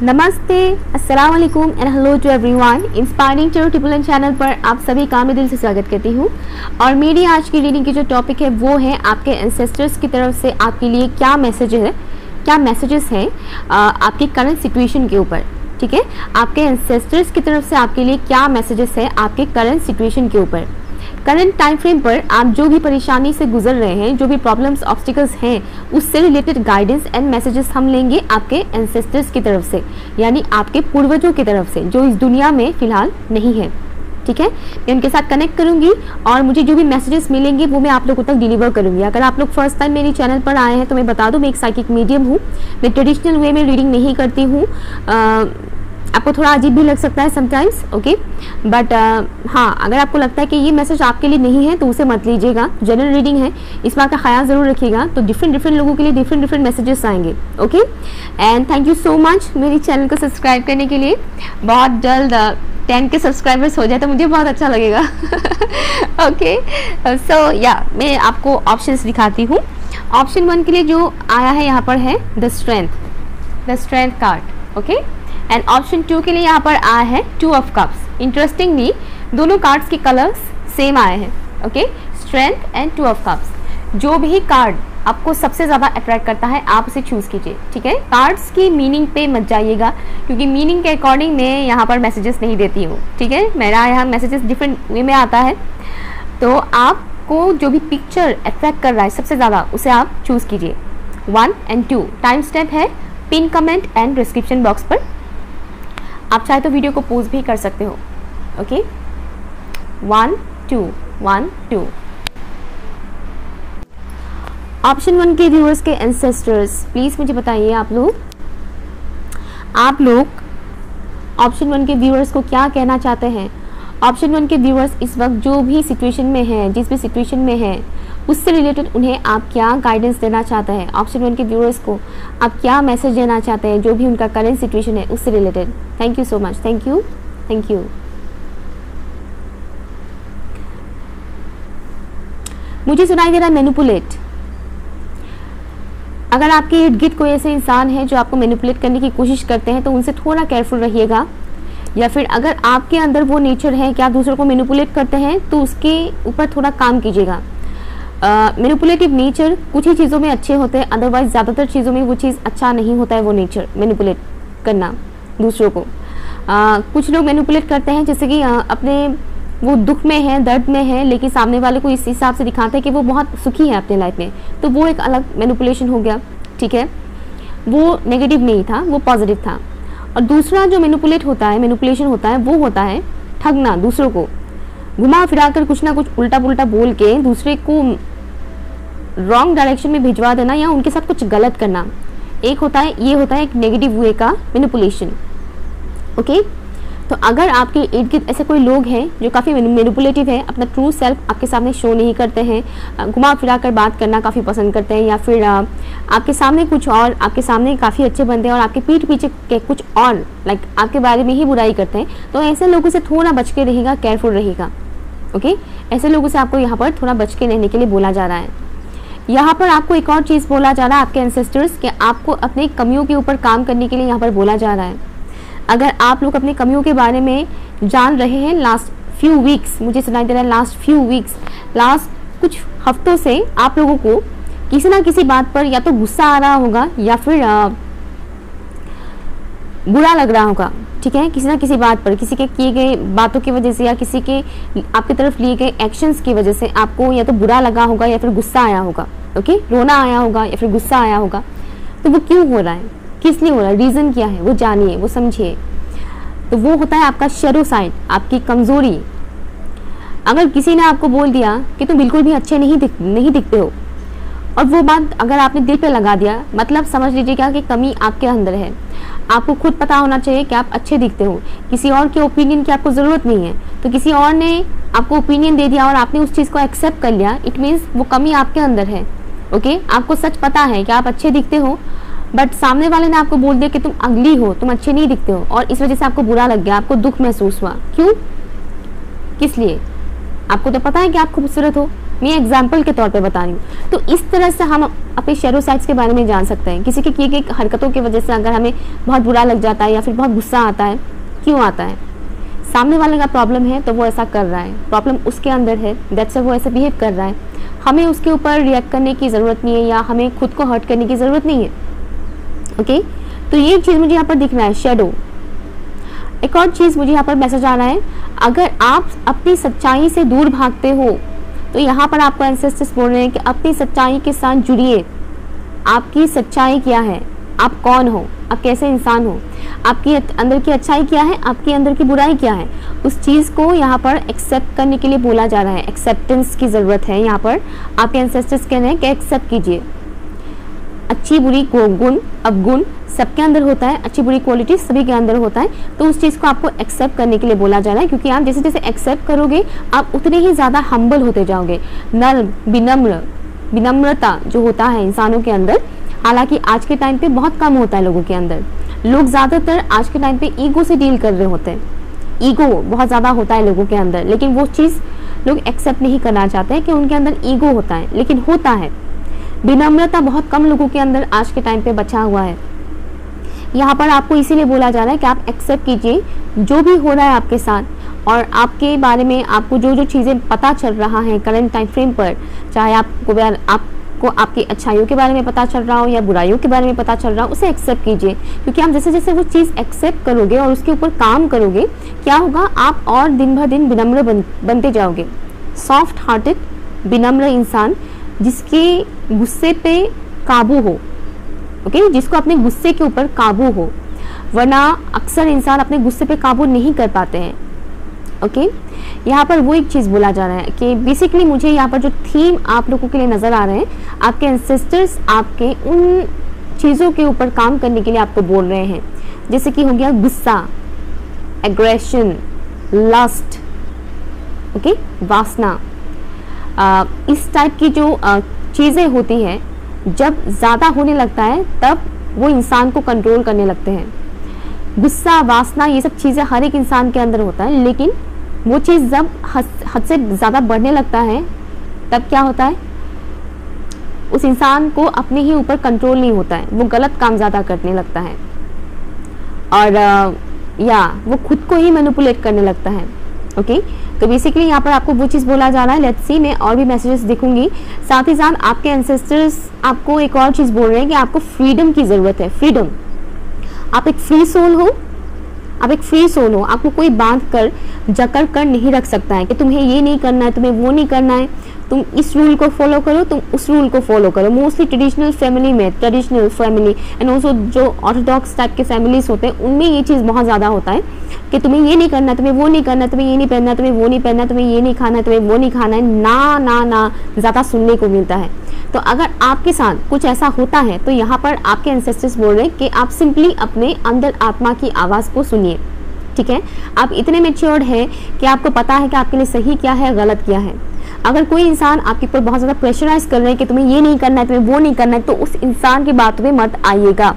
नमस्ते, अस्सलाम वालेकुम and hello to everyone. Inspiring to triple channel पर आप सभी का मैं दिल से स्वागत करती हूँ। और मेरी आज की रीडिंग की जो टॉपिक है वो है आपके एंसेस्टर्स की तरफ से आपके लिए क्या मैसेजेस हैं आपकी करंट सिचुएशन के ऊपर। ठीक है, आपके एंसेस्टर्स की तरफ से आपके लिए क्या मैसेजेस है आपके करंट सिचुएशन के ऊपर। करंट टाइम फ्रेम पर आप जो भी परेशानी से गुजर रहे हैं, जो भी प्रॉब्लम्स ऑब्स्टिकल्स हैं, उससे रिलेटेड गाइडेंस एंड मैसेजेस हम लेंगे आपके एंसेस्टर्स की तरफ से, यानी आपके पूर्वजों की तरफ से जो इस दुनिया में फिलहाल नहीं है। ठीक है, मैं उनके साथ कनेक्ट करूंगी और मुझे जो भी मैसेजेस मिलेंगे वो मैं आप लोगों तक डिलीवर करूंगी। अगर आप लोग फर्स्ट टाइम मेरे चैनल पर आए हैं तो मैं बता दूं, मैं एक साइकिक मीडियम हूँ। मैं ट्रेडिशनल वे में रीडिंग नहीं करती हूँ। आपको थोड़ा अजीब भी लग सकता है समटाइम्स, ओके, बट हाँ, अगर आपको लगता है कि ये मैसेज आपके लिए नहीं है तो उसे मत लीजिएगा। जनरल रीडिंग है, इस बात का ख्याल ज़रूर रखिएगा। तो डिफरेंट लोगों के लिए डिफरेंट मैसेजेस आएंगे, okay. And thank you so much मेरी चैनल को सब्सक्राइब करने के लिए। बहुत जल्द 10 के सब्सक्राइबर्स हो जाए तो मुझे बहुत अच्छा लगेगा। ओके, सो या मैं आपको ऑप्शंस दिखाती हूँ। ऑप्शन 1 के लिए जो आया है यहाँ पर है the strength card, okay. And option 2 के लिए यहाँ पर आया है 2 ऑफ कप्स। इंटरेस्टिंगली दोनों कार्ड्स के कलर्स सेम आए हैं, okay, strength and 2 of cups. जो भी कार्ड आपको सबसे ज़्यादा अट्रैक्ट करता है आप उसे चूज़ कीजिए। ठीक है, कार्ड्स की मीनिंग पे मत जाइएगा क्योंकि मीनिंग के अकॉर्डिंग मैं यहाँ पर मैसेजेस नहीं देती हूँ। ठीक है, मेरा यहाँ मैसेजेस डिफरेंट वे में आता है, तो आपको जो भी पिक्चर अट्रैक्ट कर रहा है सबसे ज़्यादा उसे आप चूज़ कीजिए। 1 and 2 टाइम स्टेप है pin comment and description box पर। आप चाहे तो वीडियो को पॉज भी कर सकते हो, ओके। 1 2 1 2। ऑप्शन 1 के व्यूअर्स के एंसेस्टर्स प्लीज मुझे बताइए, आप लोग ऑप्शन 1 के व्यूअर्स को क्या कहना चाहते हैं। ऑप्शन 1 के व्यूअर्स इस वक्त जो भी सिचुएशन में हैं, जिस भी सिचुएशन में हैं, उससे रिलेटेड उन्हें आप क्या गाइडेंस देना चाहते हैं। ऑप्शन 1 के व्यूअर्स को आप क्या मैसेज देना चाहते हैं जो भी उनका करंट सिचुएशन है उससे related. Thank you so much, thank you. मुझे सुनाई दे रहा है मैनिपुलेट। अगर आपके इर्द गिर्द कोई ऐसे इंसान है जो आपको मैनिपुलेट करने की कोशिश करते हैं तो उनसे थोड़ा केयरफुल रहिएगा। या फिर अगर आपके अंदर वो नेचर है कि आप दूसरों को मैनिपुलेट करते हैं तो उसके ऊपर थोड़ा काम कीजिएगा। मैनिपुलेटिव नेचर कुछ ही चीज़ों में अच्छे होते हैं, अदरवाइज ज़्यादातर चीज़ों में वो चीज़ अच्छा नहीं होता है। वो नेचर मैनिपुलेट करना दूसरों को, कुछ लोग मैनिपुलेट करते हैं जैसे कि अपने वो दुख में है, दर्द में है, लेकिन सामने वाले को इस हिसाब से दिखाते हैं कि वो बहुत सुखी है अपने लाइफ में, तो वो एक अलग मैनिपुलेशन हो गया। ठीक है, वो नेगेटिव नहीं था, वो पॉजिटिव था। और दूसरा जो मैनिपुलेशन होता है वो होता है ठगना, दूसरों को घुमा फिरा कर कुछ ना कुछ उल्टा पुल्टा बोल के दूसरे को रॉन्ग डायरेक्शन में भिजवा देना या उनके साथ कुछ गलत करना। ये होता है एक नेगेटिव वे का मैनिपुलेशन, ओके। तो अगर आपके इर्द गिर्द ऐसे कोई लोग हैं जो काफ़ी मैनिपुलेटिव है, अपना ट्रू सेल्फ आपके सामने शो नहीं करते हैं, घुमा फिरा कर बात करना काफ़ी पसंद करते हैं, या फिर आपके सामने कुछ और, आपके सामने काफ़ी अच्छे बनते हैं और आपके पीठ पीछे के कुछ और आपके बारे में ही बुराई करते हैं, तो ऐसे लोगों से थोड़ा बच के रहेगा, केयरफुल रहेगा, ओके। ऐसे लोगों से आपको यहाँ पर थोड़ा बच के रहने के लिए बोला जा रहा है। यहाँ पर आपको एक और चीज़ बोला जा रहा है आपके एंसेस्टर्स कि आपको अपनी कमियों के ऊपर काम करने के लिए यहाँ पर बोला जा रहा है। अगर आप लोग अपनी कमियों के बारे में जान रहे हैं लास्ट फ्यू वीक्स, मुझे सुनाई दे रहा है लास्ट कुछ हफ्तों से आप लोगों को किसी ना किसी बात पर या तो गुस्सा आ रहा होगा या फिर बुरा लग रहा होगा। ठीक है, किसी ना किसी बात पर, किसी के किए गए बातों की वजह से या किसी के आपकी तरफ लिए गए एक्शंस की वजह से आपको या तो बुरा लगा होगा या फिर गुस्सा आया होगा, ओके, रोना आया होगा या फिर गुस्सा आया होगा। तो वो क्यों हो रहा है, किस लिए हो रहा है, रीज़न क्या है, वो जानिए, वो समझिए। तो वो होता है आपका शैडो साइड, आपकी कमज़ोरी। अगर किसी ने आपको बोल दिया कि तुम बिल्कुल भी अच्छे नहीं दिखते हो, और वो बात अगर आपने दिल पे लगा दिया, मतलब समझ लीजिएगा कि कमी आपके अंदर है। आपको खुद पता होना चाहिए कि आप अच्छे दिखते हो, किसी और के ओपिनियन की आपको ज़रूरत नहीं है। तो किसी और ने आपको ओपिनियन दे दिया और आपने उस चीज़ को एक्सेप्ट कर लिया, इट मीन्स वो कमी आपके अंदर है, ओके। आपको सच पता है कि आप अच्छे दिखते हो, बट सामने वाले ने आपको बोल दिया कि तुम अगली हो, तुम अच्छे नहीं दिखते हो, और इस वजह से आपको बुरा लग गया, आपको दुख महसूस हुआ। क्यों, किस लिए? आपको तो पता है कि आप खूबसूरत हो, मैं एग्जाम्पल के तौर पे बता रही हूँ। तो इस तरह से हम अपने शैडो साइड्स के बारे में जान सकते हैं। किसी की किए गई हरकतों की वजह से अगर हमें बहुत बुरा लग जाता है या फिर बहुत गुस्सा आता है, क्यों आता है? सामने वाले का प्रॉब्लम है तो वो ऐसा कर रहा है, प्रॉब्लम उसके अंदर है, दैट्स वो ऐसे बिहेव कर रहा है। हमें उसके ऊपर रिएक्ट करने की ज़रूरत नहीं है या हमें खुद को हर्ट करने की ज़रूरत नहीं है। ओके, तो ये चीज़ मुझे यहाँ पर दिख रहा है, शैडो। एक और चीज़ मुझे यहाँ पर मैसेज आ रहा है, अगर आप अपनी सच्चाई से दूर भागते हो तो यहाँ पर आपको एंसेस्टर्स बोल रहे हैं कि अपनी सच्चाई के साथ जुड़िए। आपकी सच्चाई क्या है, आप कौन हो, आप कैसे इंसान हो, आपकी अंदर की अच्छाई क्या है, आपके अंदर की बुराई क्या है, उस चीज़ को यहाँ पर एक्सेप्ट करने के लिए बोला जा रहा है। एक्सेप्टेंस की ज़रूरत है यहाँ पर। आपके एंसेस्टर्स कह रहे हैं कि एक्सेप्ट कीजिए। अच्छी बुरी गुण, अवगुण सबके अंदर होता है, अच्छी बुरी क्वालिटी सभी के अंदर होता है, तो उस चीज़ को आपको एक्सेप्ट करने के लिए बोला जा रहा है। क्योंकि आप जैसे जैसे एक्सेप्ट करोगे आप उतने ही ज़्यादा हम्बल होते जाओगे। विनम्रता जो होता है इंसानों के अंदर, हालांकि आज के टाइम पे बहुत कम होता है लोगों के अंदर। लोग ज़्यादातर आज के टाइम पे ईगो से डील कर रहे होते हैं, ईगो बहुत ज़्यादा होता है लोगों के अंदर, लेकिन वो चीज़ लोग एक्सेप्ट नहीं करना चाहते हैं कि उनके अंदर ईगो होता है, लेकिन होता है। विनम्रता बहुत कम लोगों के अंदर आज के टाइम पे बचा हुआ है। यहाँ पर आपको इसीलिए बोला जा रहा है कि आप एक्सेप्ट कीजिए जो भी हो रहा है आपके साथ, और आपके बारे में आपको जो जो चीज़ें पता चल रहा है करंट टाइम फ्रेम पर, चाहे आपको आपकी अच्छाइयों के बारे में पता चल रहा हो या बुराइयों के बारे में पता चल रहा हो, उसे एक्सेप्ट कीजिए। क्योंकि आप जैसे जैसे वो चीज़ एक्सेप्ट करोगे और उसके ऊपर काम करोगे, क्या होगा, आप और दिन ब दिन विनम्र बनते जाओगे। सॉफ्ट हार्टेड विनम्र इंसान जिसके गुस्से पे काबू हो, ओके, जिसको अपने गुस्से के ऊपर काबू हो, वरना अक्सर इंसान अपने गुस्से पे काबू नहीं कर पाते हैं। ओके, यहाँ पर वो एक चीज़ बोला जा रहा है कि बेसिकली मुझे यहाँ पर जो थीम आप लोगों के लिए नज़र आ रहे हैं, आपके एंसेस्टर्स आपके उन चीज़ों के ऊपर काम करने के लिए आपको बोल रहे हैं, जैसे कि हो गया गुस्सा, एग्रेशन, लस्ट, ओके, वासना। इस टाइप की जो चीज़ें होती हैं, जब ज़्यादा होने लगता है तब वो इंसान को कंट्रोल करने लगते हैं। गुस्सा, वासना, ये सब चीज़ें हर एक इंसान के अंदर होता है, लेकिन वो चीज़ जब हद से ज़्यादा बढ़ने लगता है तब क्या होता है, उस इंसान को अपने ही ऊपर कंट्रोल नहीं होता है, वो गलत काम ज़्यादा करने लगता है और या वो खुद को ही मैनिपुलेट करने लगता है। ओके, तो बेसिकली यहाँ पर आपको वो चीज़ बोला जा रहा है। लेट्स सी, मैं और भी मैसेजेस देखूंगी। साथ ही साथ आपके एंसेस्टर्स आपको एक और चीज़ बोल रहे हैं कि आपको फ्रीडम की ज़रूरत है। फ्रीडम, आप एक फ्री सोल हो, आप एक फ्री सोल हो, आपको कोई बांध कर जकड़ कर नहीं रख सकता है कि तुम्हें ये नहीं करना है, तुम्हें वो नहीं करना है, तुम इस रूल को फॉलो करो, तुम उस रूल को फॉलो करो। Mostly traditional family and also जो ऑर्थोडॉक्स टाइप के फैमिलीज होते हैं, उनमें ये चीज़ बहुत ज़्यादा होता है कि तुम्हें ये नहीं करना, तुम्हें वो नहीं करना, तुम्हें ये नहीं पहनना, तुम्हें वो नहीं पहनना, तुम्हें ये नहीं खाना है, तुम्हें वो नहीं खाना है, ना ना ना ज़्यादा सुनने को मिलता है। तो अगर आपके साथ कुछ ऐसा होता है तो यहाँ पर आपके एंसेस्टर्स बोल रहे हैं कि आप सिंपली अपने अंदर आत्मा की आवाज़ को सुनिए। ठीक है, आप इतने मैच्योर्ड हैं कि आपको पता है कि आपके लिए सही क्या है, गलत क्या है। अगर कोई इंसान आपके ऊपर बहुत ज़्यादा प्रेशराइज कर रहे हैं कि तुम्हें ये नहीं करना है, तुम्हें वो नहीं करना है, तो उस इंसान की बातों में मत आइएगा।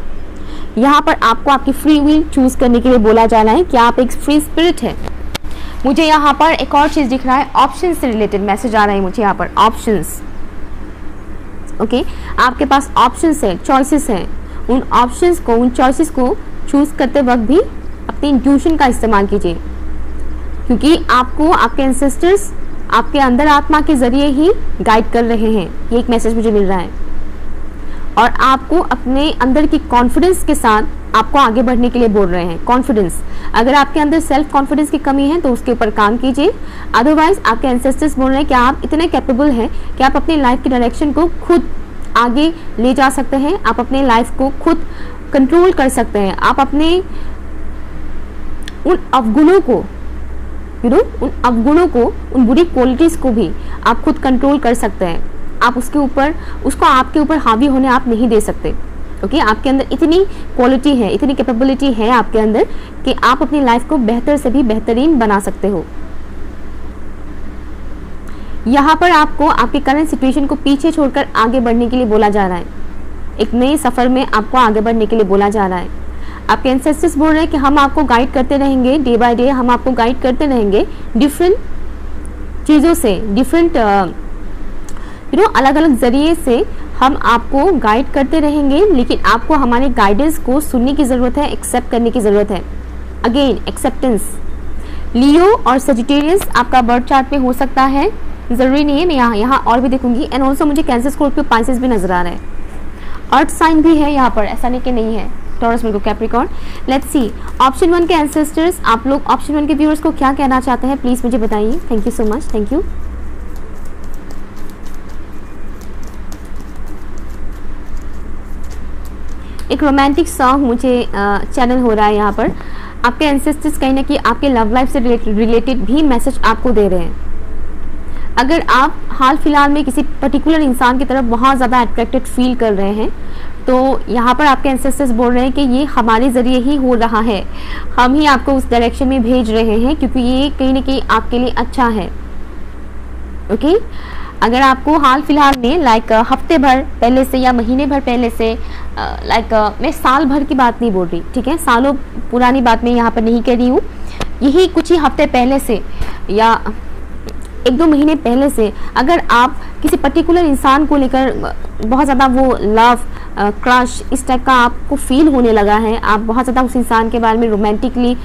यहाँ पर आपको आपकी फ्री विल चूज करने के लिए बोला जा रहा है कि आप एक फ्री स्पिरिट है। मुझे यहाँ पर एक और चीज़ दिख रहा है, ऑप्शन से रिलेटेड मैसेज आ रहा है मुझे यहाँ पर, ऑप्शंस। ओके, आपके पास ऑप्शंस है, चॉइसेस हैं। उन ऑप्शंस को, उन चॉइसेस को चूज करते वक्त भी अपनी इंट्यूशन का इस्तेमाल कीजिए, क्योंकि आपको आपके एंसेस्टर्स आपके अंदर आत्मा के जरिए ही गाइड कर रहे हैं। ये एक मैसेज मुझे मिल रहा है, और आपको अपने अंदर की कॉन्फिडेंस के साथ आपको आगे बढ़ने के लिए बोल रहे हैं। कॉन्फिडेंस, अगर आपके अंदर सेल्फ कॉन्फिडेंस की कमी है तो उसके ऊपर काम कीजिए। अदरवाइज आपके एंसेस्टर्स बोल रहे हैं कि आप इतने कैपेबल हैं कि आप अपनी लाइफ की डायरेक्शन को खुद आगे ले जा सकते हैं, आप अपने लाइफ को खुद कंट्रोल कर सकते हैं, आप अपने उन अवगुणों को, उन अवगुणों को, उन बुरी क्वालिटीज को भी आप खुद कंट्रोल कर सकते हैं। आप उसके ऊपर, उसको आपके ऊपर हावी होने आप नहीं दे सकते। ओके, आपके अंदर इतनी क्वालिटी है, इतनी कैपेबिलिटी है आपके अंदर कि आप अपनी लाइफ को बेहतर से भी बेहतरीन बना सकते हो। यहाँ पर आपको आपके करंट सिचुएशन को पीछे छोड़कर आगे बढ़ने के लिए बोला जा रहा है। एक नए सफ़र में आपको आगे बढ़ने के लिए बोला जा रहा है। आपके एंसेस्टर्स बोल रहे हैं कि हम आपको गाइड करते रहेंगे, डे बाय डे हम आपको गाइड करते रहेंगे डिफरेंट चीज़ों से, डिफरेंट अलग अलग ज़रिए से हम आपको गाइड करते रहेंगे, लेकिन आपको हमारे गाइडेंस को सुनने की ज़रूरत है, एक्सेप्ट करने की ज़रूरत है। Again acceptance. लियो और सजिटेरियस आपका बर्थ चार्ट में हो सकता है, ज़रूरी नहीं है, मैं यहाँ और भी देखूंगी। एंड ऑल्सो मुझे कैंसर, स्कॉर्पियो, पाइसेस भी नजर आ रहा है। अर्थ साइन भी है यहाँ पर, ऐसा नहीं कि नहीं है। Taurus, Virgo, Capricorn. Let's see option 1 के एंसेस्टर्स, आप लोग ऑप्शन 1 के व्यूअर्स को क्या कहना चाहते हैं, प्लीज़ मुझे बताइए। Thank you so much, thank you. एक रोमांटिक सॉन्ग मुझे चैनल हो रहा है यहाँ पर। आपके एंसेस्टर्स कहीं ना कहीं आपके लव लाइफ से रिलेटेड भी मैसेज आपको दे रहे हैं। अगर आप हाल फिलहाल में किसी पर्टिकुलर इंसान की तरफ बहुत ज़्यादा अट्रैक्टेड फील कर रहे हैं, तो यहाँ पर आपके एंसेस्टर्स बोल रहे हैं कि ये हमारे ज़रिए ही हो रहा है, हम ही आपको उस डायरेक्शन में भेज रहे हैं, क्योंकि ये कहीं ना कहीं आपके लिए अच्छा है। ओके अगर आपको हाल फिलहाल में लाइक हफ्ते भर पहले से या महीने भर पहले से लाइक मैं साल भर की बात नहीं बोल रही, ठीक है, सालों पुरानी बात मैं यहाँ पर नहीं कर रही हूँ, यही कुछ ही हफ्ते पहले से या 1-2 महीने पहले से अगर आप किसी पर्टिकुलर इंसान को लेकर बहुत ज़्यादा वो लव, क्रश, इस टाइप का आपको फील होने लगा है, आप बहुत ज़्यादा उस इंसान के बारे में रोमांटिकली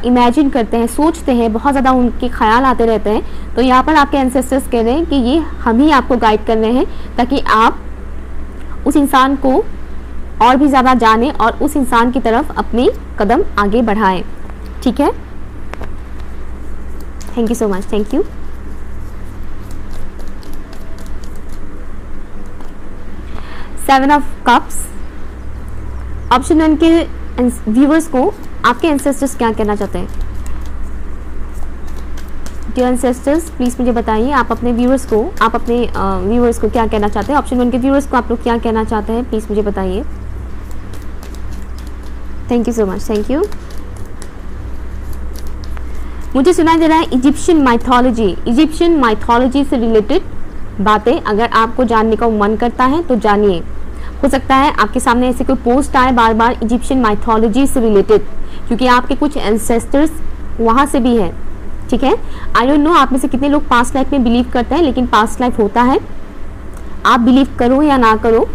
इमेजिन करते हैं, सोचते हैं, बहुत ज़्यादा उनके ख्याल आते रहते हैं, तो यहाँ पर आपके एंसेस्टर्स कह रहे हैं कि ये हम ही आपको गाइड कर रहे हैं ताकि आप उस इंसान को और भी ज़्यादा जानें और उस इंसान की तरफ अपने कदम आगे बढ़ाएं। ठीक है, thank you so much, thank you. Seven of cups, option 1 के व्यूवर्स को आपके एंसेस्टर्स क्या कहना चाहते हैं? डियर एंसेस्टर्स प्लीज़ मुझे बताइए, आप अपने व्यूवर्स को क्या कहना चाहते हैं? ऑप्शन 1 के व्यूवर्स को आप लोग क्या कहना चाहते हैं, प्लीज़ मुझे बताइए। Thank you so much, thank you. मुझे सुनाई दे रहा है इजिप्शियन माइथोलॉजी से रिलेटेड बातें अगर आपको जानने का मन करता है तो जानिए। हो सकता है आपके सामने ऐसे कोई पोस्ट आए बार बार इजिप्शियन माइथोलॉजी से रिलेटेड, क्योंकि आपके कुछ एंसेस्टर्स वहाँ से भी हैं। ठीक है, आई डोंट नो आप में से कितने लोग पास्ट लाइफ में बिलीव करते हैं, लेकिन पास्ट लाइफ होता है, आप बिलीव करो या ना करो,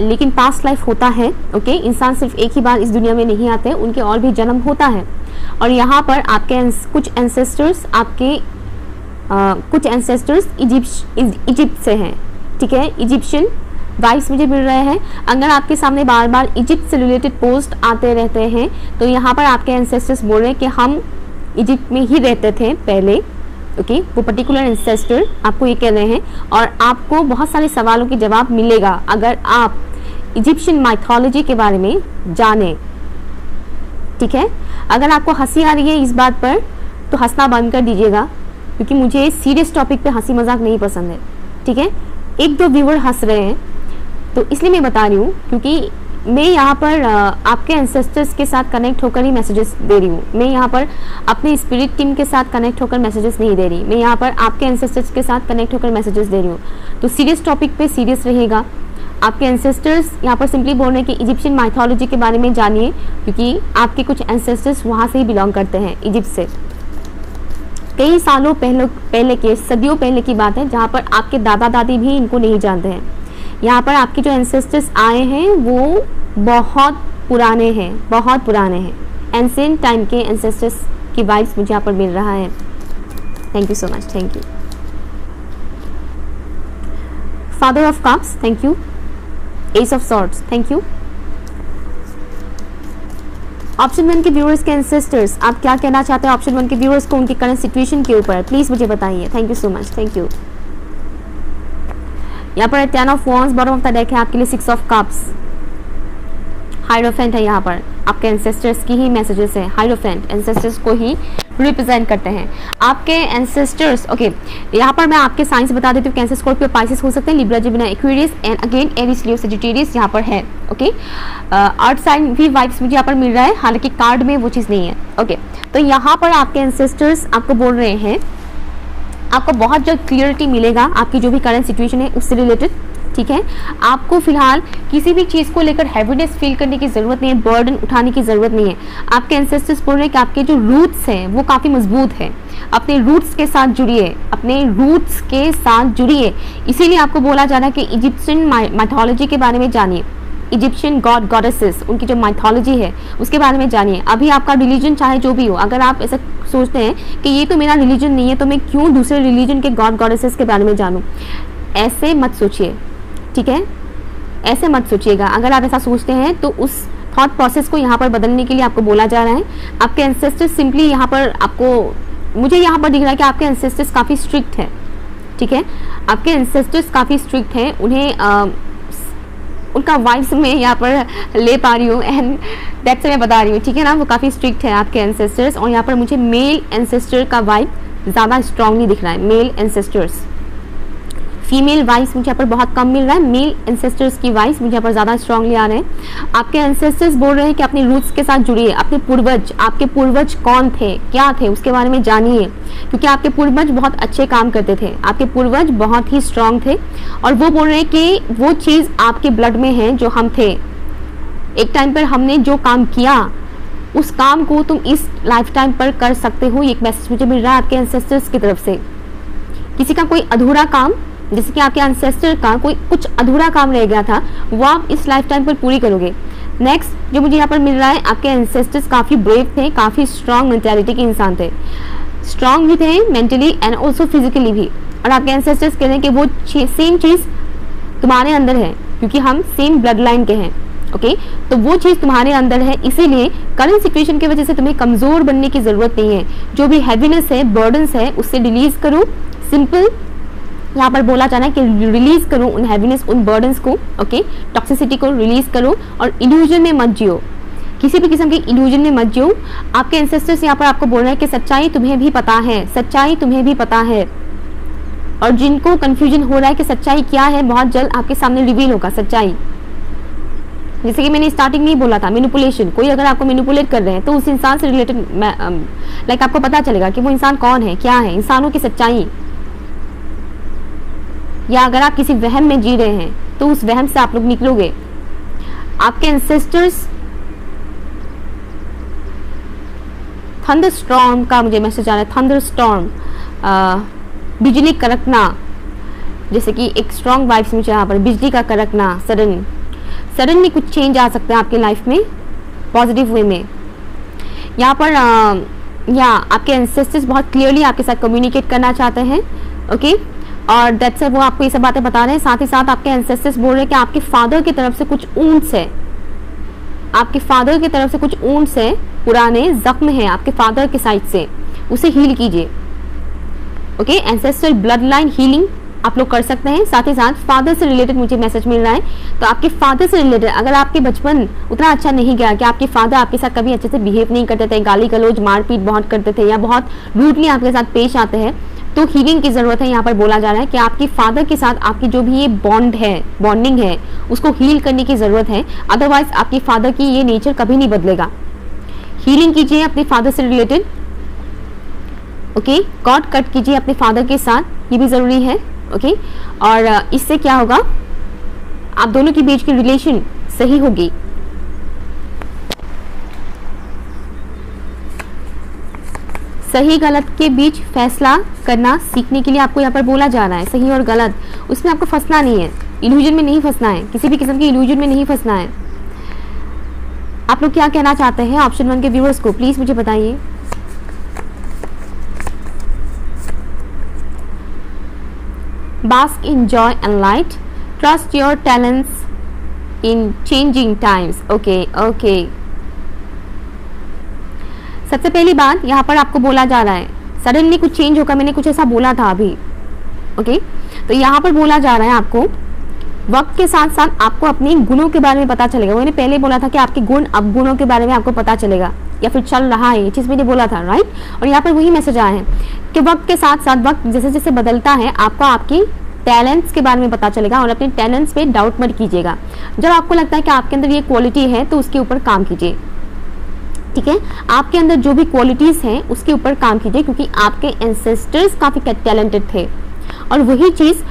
लेकिन पास्ट लाइफ होता है। ओके, इंसान सिर्फ एक ही बार इस दुनिया में नहीं आते, उनके और भी जन्म होता है। और यहाँ पर आपके कुछ एंसेस्टर्स इजिप्ट से हैं। ठीक है, इजिप्शियन वाइब्स मुझे मिल रहे हैं। अगर आपके सामने बार बार इजिप्ट से रिलेटेड पोस्ट आते रहते हैं तो यहाँ पर आपके एंसेस्टर्स बोल रहे हैं कि हम इजिप्ट में ही रहते थे पहले। ओके, वो पर्टिकुलर एंसेस्टर आपको ये कह रहे हैं और आपको बहुत सारे सवालों के जवाब मिलेगा अगर आप इजिप्शियन माइथोलॉजी के बारे में जानें। ठीक है, अगर आपको हंसी आ रही है इस बात पर तो हंसना बंद कर दीजिएगा, क्योंकि मुझे सीरियस टॉपिक पे हंसी मजाक नहीं पसंद है। ठीक है, 1-2 व्यूवर हंस रहे हैं तो इसलिए मैं बता रही हूँ, क्योंकि मैं यहाँ पर आपके एंसेस्टर्स के साथ कनेक्ट होकर ही मैसेजेस दे रही हूँ। मैं यहाँ पर अपने स्पिरिट टीम के साथ कनेक्ट होकर मैसेजेस नहीं दे रही, मैं यहाँ पर आपके एंसेस्टर्स के साथ कनेक्ट होकर मैसेजेस दे रही हूँ। तो सीरियस टॉपिक पे सीरियस रहेगा। आपके एंसेस्टर्स यहाँ पर सिंपली बोल रहे हैं कि इजिप्शियन माइथोलॉजी के बारे में जानिए, क्योंकि आपके कुछ एंसेस्टर्स वहाँ से ही बिलोंग करते हैं, इजिप्ट से। कई सालों पहले के, सदियों पहले की बात है, जहाँ पर आपके दादा दादी भी इनको नहीं जानते हैं। यहाँ पर आपके जो एंसेस्टर्स आए हैं वो बहुत पुराने हैं, एंशिएंट टाइम के एंसेस्टर्स की वाइब्स मुझे यहाँ पर मिल रहा है। Thank you so much, thank you. Father of cups, thank you. S of swords, thank you. Option 1 के व्यूअर्स के एंसेस्टर्स आप क्या कहना चाहते हैं ऑप्शन 1 के व्यूअर्स को उनकी करंट सिचुएशन के ऊपर, प्लीज मुझे बताइए। Thank you so much, thank you. यहाँ पर 10 of wands bottom of the deck है आपके लिए, 6 ऑफ कप्स, हाइरोफेंट है। यहाँ पर आपके एंसेस्टर्स की ही मैसेजेस है, हाइरोफेंट एंसेस्टर्स को ही रिप्रेजेंट करते हैं आपके एंसेस्टर्स। ओके, यहाँ पर मैं आपके साइंस बता देती हूँ। कैंसर, स्कॉर्पियो, पाइसेस हो सकते हैं, Libra, Gemini, Aquarius and again Aries, Leo, Sagittarius यहाँ पर है। ओके, अर्थ साइन भी वाइब्स मुझे यहाँ पर मिल रहा है, हालांकि कार्ड में वो चीज़ नहीं है। ओके, तो यहाँ पर आपके एंसेस्टर्स आपको बोल रहे हैं, आपको बहुत जल्द क्लियरिटी मिलेगा आपकी जो भी करंट सिचुएशन है उससे रिलेटेड। ठीक है। आपको फिलहाल किसी भी चीज़ को लेकर हैवीनेस फील करने की ज़रूरत नहीं है, बर्डन उठाने की ज़रूरत नहीं है। आपके एंसेस्टर्स बोल रहे हैं कि आपके जो रूट्स हैं वो काफ़ी मजबूत है। अपने रूट्स के साथ जुड़िए, अपने रूट्स के साथ जुड़िए। इसीलिए आपको बोला जा रहा है कि इजिप्शियन माइथोलॉजी के बारे में जानिए, इजिप्शियन गॉड गॉडेसेस, उनकी जो माइथोलॉजी है उसके बारे में जानिए। अभी आपका रिलीजन चाहे जो भी हो, अगर आप ऐसा सोचते हैं कि ये तो मेरा रिलीजन नहीं है तो मैं क्यों दूसरे रिलीजन के गॉड गॉडेसेस के बारे में जानूं, ऐसे मत सोचिए, ठीक है। ऐसे मत सोचिएगा। अगर आप ऐसा सोचते हैं तो उस थॉट प्रोसेस को यहाँ पर बदलने के लिए आपको बोला जा रहा है। आपके एंसेस्टर्स सिंपली यहाँ पर आपको, मुझे यहाँ पर दिख रहा है कि आपके एंसेस्टर्स काफ़ी स्ट्रिक्ट है, ठीक है। आपके एंसेस्टर्स काफ़ी स्ट्रिक्ट हैं। उन्हें उनका वाइब्स में यहाँ पर ले पा रही हूँ एंड दैट्स मैं बता रही हूँ, ठीक है ना। वो काफ़ी स्ट्रिक्ट है आपके एंसेस्टर्स। और यहाँ पर मुझे मेल एंसेस्टर का वाइब ज़्यादा स्ट्रांगली दिख रहा है। मेल एंसेस्टर्स, फीमेल वाइस मुझे यहाँ पर बहुत कम मिल रहा है। मेल एंसेस्टर्स की वाइस मुझे यहाँ पर ज़्यादा स्ट्रांगली आ रहे हैं। आपके एंसेस्टर्स बोल रहे हैं कि अपने रूट्स के साथ जुड़िए। अपने पूर्वज, आपके पूर्वज कौन थे, क्या थे, उसके बारे में जानिए, क्योंकि आपके पूर्वज बहुत अच्छे काम करते थे। आपके पूर्वज बहुत ही स्ट्रांग थे और वो बोल रहे हैं कि वो चीज़ आपके ब्लड में है जो हम थे। एक टाइम पर हमने जो काम किया उस काम को तुम इस लाइफ टाइम पर कर सकते हो। ये एक मैसेज मुझे मिल रहा है आपके एंसेस्टर्स की तरफ से। किसी का कोई अधूरा काम, जैसे कि आपके एंसेस्टर का कोई कुछ अधूरा काम रह गया था, वो आप इस लाइफ टाइम पर पूरी करोगे। नेक्स्ट जो मुझे यहाँ पर मिल रहा है, आपके एंसेस्टर्स काफ़ी ब्रेव थे, काफ़ी स्ट्रांग मेंटालिटी के इंसान थे। स्ट्रांग भी थे मेंटली एंड ऑल्सो फिजिकली भी। और आपके एंसेस्टर्स कह रहे हैं कि वो सेम चीज़ तुम्हारे अंदर है, क्योंकि हम सेम ब्लड लाइन के हैं, ओके। तो वो चीज़ तुम्हारे अंदर है, इसीलिए करंट सिचुएशन की वजह से तुम्हें कमज़ोर बनने की ज़रूरत नहीं है। जो भी हैवीनेस है, बर्डन्स है, उससे रिलीज करो। सिंपल यहाँ पर बोला जाना है कि रिलीज करो उन हैवीनेस, उन बर्डन्स को, ओके। टॉक्सिसिटी को रिलीज करो और इल्यूजन में मत जियो, किसी भी किस्म के इल्यूजन में मत जियो। आपके एंसेस्टर्स यहाँ पर आपको बोल रहे हैं कि सच्चाई तुम्हें भी पता है, सच्चाई तुम्हें भी पता है। और जिनको कंफ्यूजन हो रहा है कि सच्चाई क्या है, बहुत जल्द आपके सामने रिवील होगा सच्चाई। जैसे कि मैंने स्टार्टिंग में ही बोला था, मैनिपुलेशन, कोई अगर आपको मैनिपुलेट कर रहे हैं तो उस इंसान से रिलेटेड लाइक आपको पता चलेगा कि वो इंसान कौन है, क्या है, इंसानों की सच्चाई। या अगर आप किसी वहम में जी रहे हैं तो उस वहम से आप लोग निकलोगे। आपके एंसेस्टर्स थंडर स्टॉर्म का मुझे मैसेज आ रहा है। थंडर स्टॉर्म, बिजली कड़कना, जैसे कि एक स्ट्रॉन्ग वाइब्स मुझे यहाँ पर, बिजली का कड़कना, सडनली कुछ चेंज आ सकता है आपके लाइफ में पॉजिटिव वे में। यहाँ पर या आपके एंसेस्टर्स बहुत क्लियरली आपके साथ कम्युनिकेट करना चाहते हैं, ओके। और दैट्स वो आपको ये सब बातें बता रहे हैं। साथ ही साथ आपके एंसेस्टर्स बोल रहे हैं कि आपके फादर की तरफ से कुछ ऊंट्स है, आपके फादर की तरफ से कुछ ऊंट्स है, पुराने जख्म है आपके फादर के साइड से, उसे हील कीजिए, okay. Ancestral blood line healing आप लोग कर सकते हैं। साथ ही साथ फादर से रिलेटेड मुझे मैसेज मिल रहा है, तो आपके फादर से रिलेटेड अगर आपके बचपन उतना अच्छा नहीं गया कि आपके फादर आपके साथ कभी अच्छे से बिहेव नहीं करते थे, गाली गलौज मारपीट बहुत करते थे या बहुत रूडली आपके साथ पेश आते हैं, तो हीलिंग की ज़रूरत है। यहाँ पर बोला जा रहा है कि आपके फादर के साथ आपकी जो भी ये बॉन्डिंग है उसको हील करने की ज़रूरत है, अदरवाइज आपके फादर की ये नेचर कभी नहीं बदलेगा। हीलिंग कीजिए अपने फादर से रिलेटेड, ओके। कॉर्ड कट कीजिए अपने फादर के साथ, ये भी ज़रूरी है, ओके। और इससे क्या होगा, आप दोनों के बीच की रिलेशन सही होगी। सही गलत के बीच फैसला करना सीखने के लिए आपको यहाँ पर बोला जा रहा है। सही और गलत, उसमें आपको फंसना नहीं है, इल्यूजन में नहीं फंसना है, किसी भी किस्म की इल्यूजन में नहीं फंसना है। आप लोग क्या कहना चाहते हैं ऑप्शन 1 के व्यूअर्स को, प्लीज मुझे बताइए। Bask in joy and light, trust your talents in changing times, okay okay. सबसे पहली बात यहाँ पर आपको बोला जा रहा है सडनली कुछ चेंज होगा, मैंने कुछ ऐसा बोला था अभी, ओके। तो यहाँ पर बोला जा रहा है आपको वक्त के साथ साथ आपको अपने गुणों के बारे में पता चलेगा। मैंने पहले बोला था कि आपके गुण अवगुणों के बारे में आपको पता चलेगा, या फिर चल रहा है, ये चीज़ मैंने बोला था, राइट। और यहाँ पर वही मैसेज आया है कि वक्त के साथ साथ, वक्त जैसे जैसे बदलता है, आपको आपकी टैलेंट्स के बारे में पता चलेगा। और अपने टैलेंट्स पे डाउट मत कीजिएगा। जब आपको लगता है कि आपके अंदर ये क्वालिटी है तो उसके ऊपर काम कीजिए, ठीक है। आपके अंदर जो भी क्वालिटीज़ हैं उसके ऊपर काम कीजिए, क्योंकि आपके एंसेस्टर्स काफ़ी टैलेंटेड थे और वही चीज़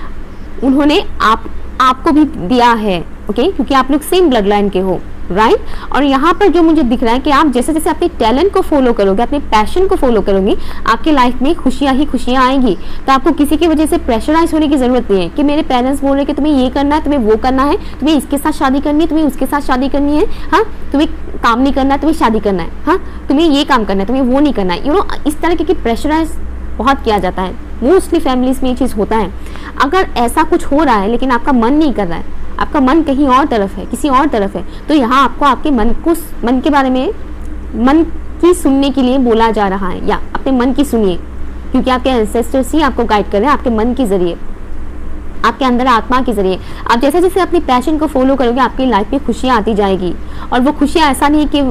उन्होंने आप आपको भी दिया है, ओके, क्योंकि आप लोग सेम ब्लड लाइन के हो, राइट। और यहाँ पर जो मुझे दिख रहा है कि आप जैसे जैसे अपने टैलेंट को फॉलो करोगे, अपने पैशन को फॉलो करोगे, आपकी लाइफ में खुशियाँ ही खुशियाँ आएंगी। तो आपको किसी की वजह से प्रेशराइज होने की जरूरत नहीं है कि मेरे पेरेंट्स बोल रहे कि तुम्हें ये करना है, तुम्हें वो करना है, तुम्हें इसके साथ शादी करनी है, तुम्हें उसके साथ शादी करनी है, हाँ, तुम्हें काम नहीं करना है, तुम्हें शादी करना है, हाँ, तुम्हें ये काम करना है, तुम्हें वो नहीं करना है, इस तरह की प्रेशराइज बहुत किया जाता है। मोस्टली फैमिलीज में ये चीज़ होता है। अगर ऐसा कुछ हो रहा है लेकिन आपका मन नहीं कर रहा है, आपका मन कहीं और तरफ है, किसी और तरफ है, तो यहाँ आपको आपके मन के बारे में, मन की सुनने के लिए बोला जा रहा है, या अपने मन की सुनिए, क्योंकि आपके एंसेस्टर्स ही आपको गाइड कर रहे हैं आपके मन के जरिए, आपके अंदर आत्मा के जरिए। आप जैसे जैसे अपनी पैशन को फॉलो करोगे आपकी लाइफ में खुशियाँ आती जाएगी। और वो खुशियाँ ऐसा नहीं कि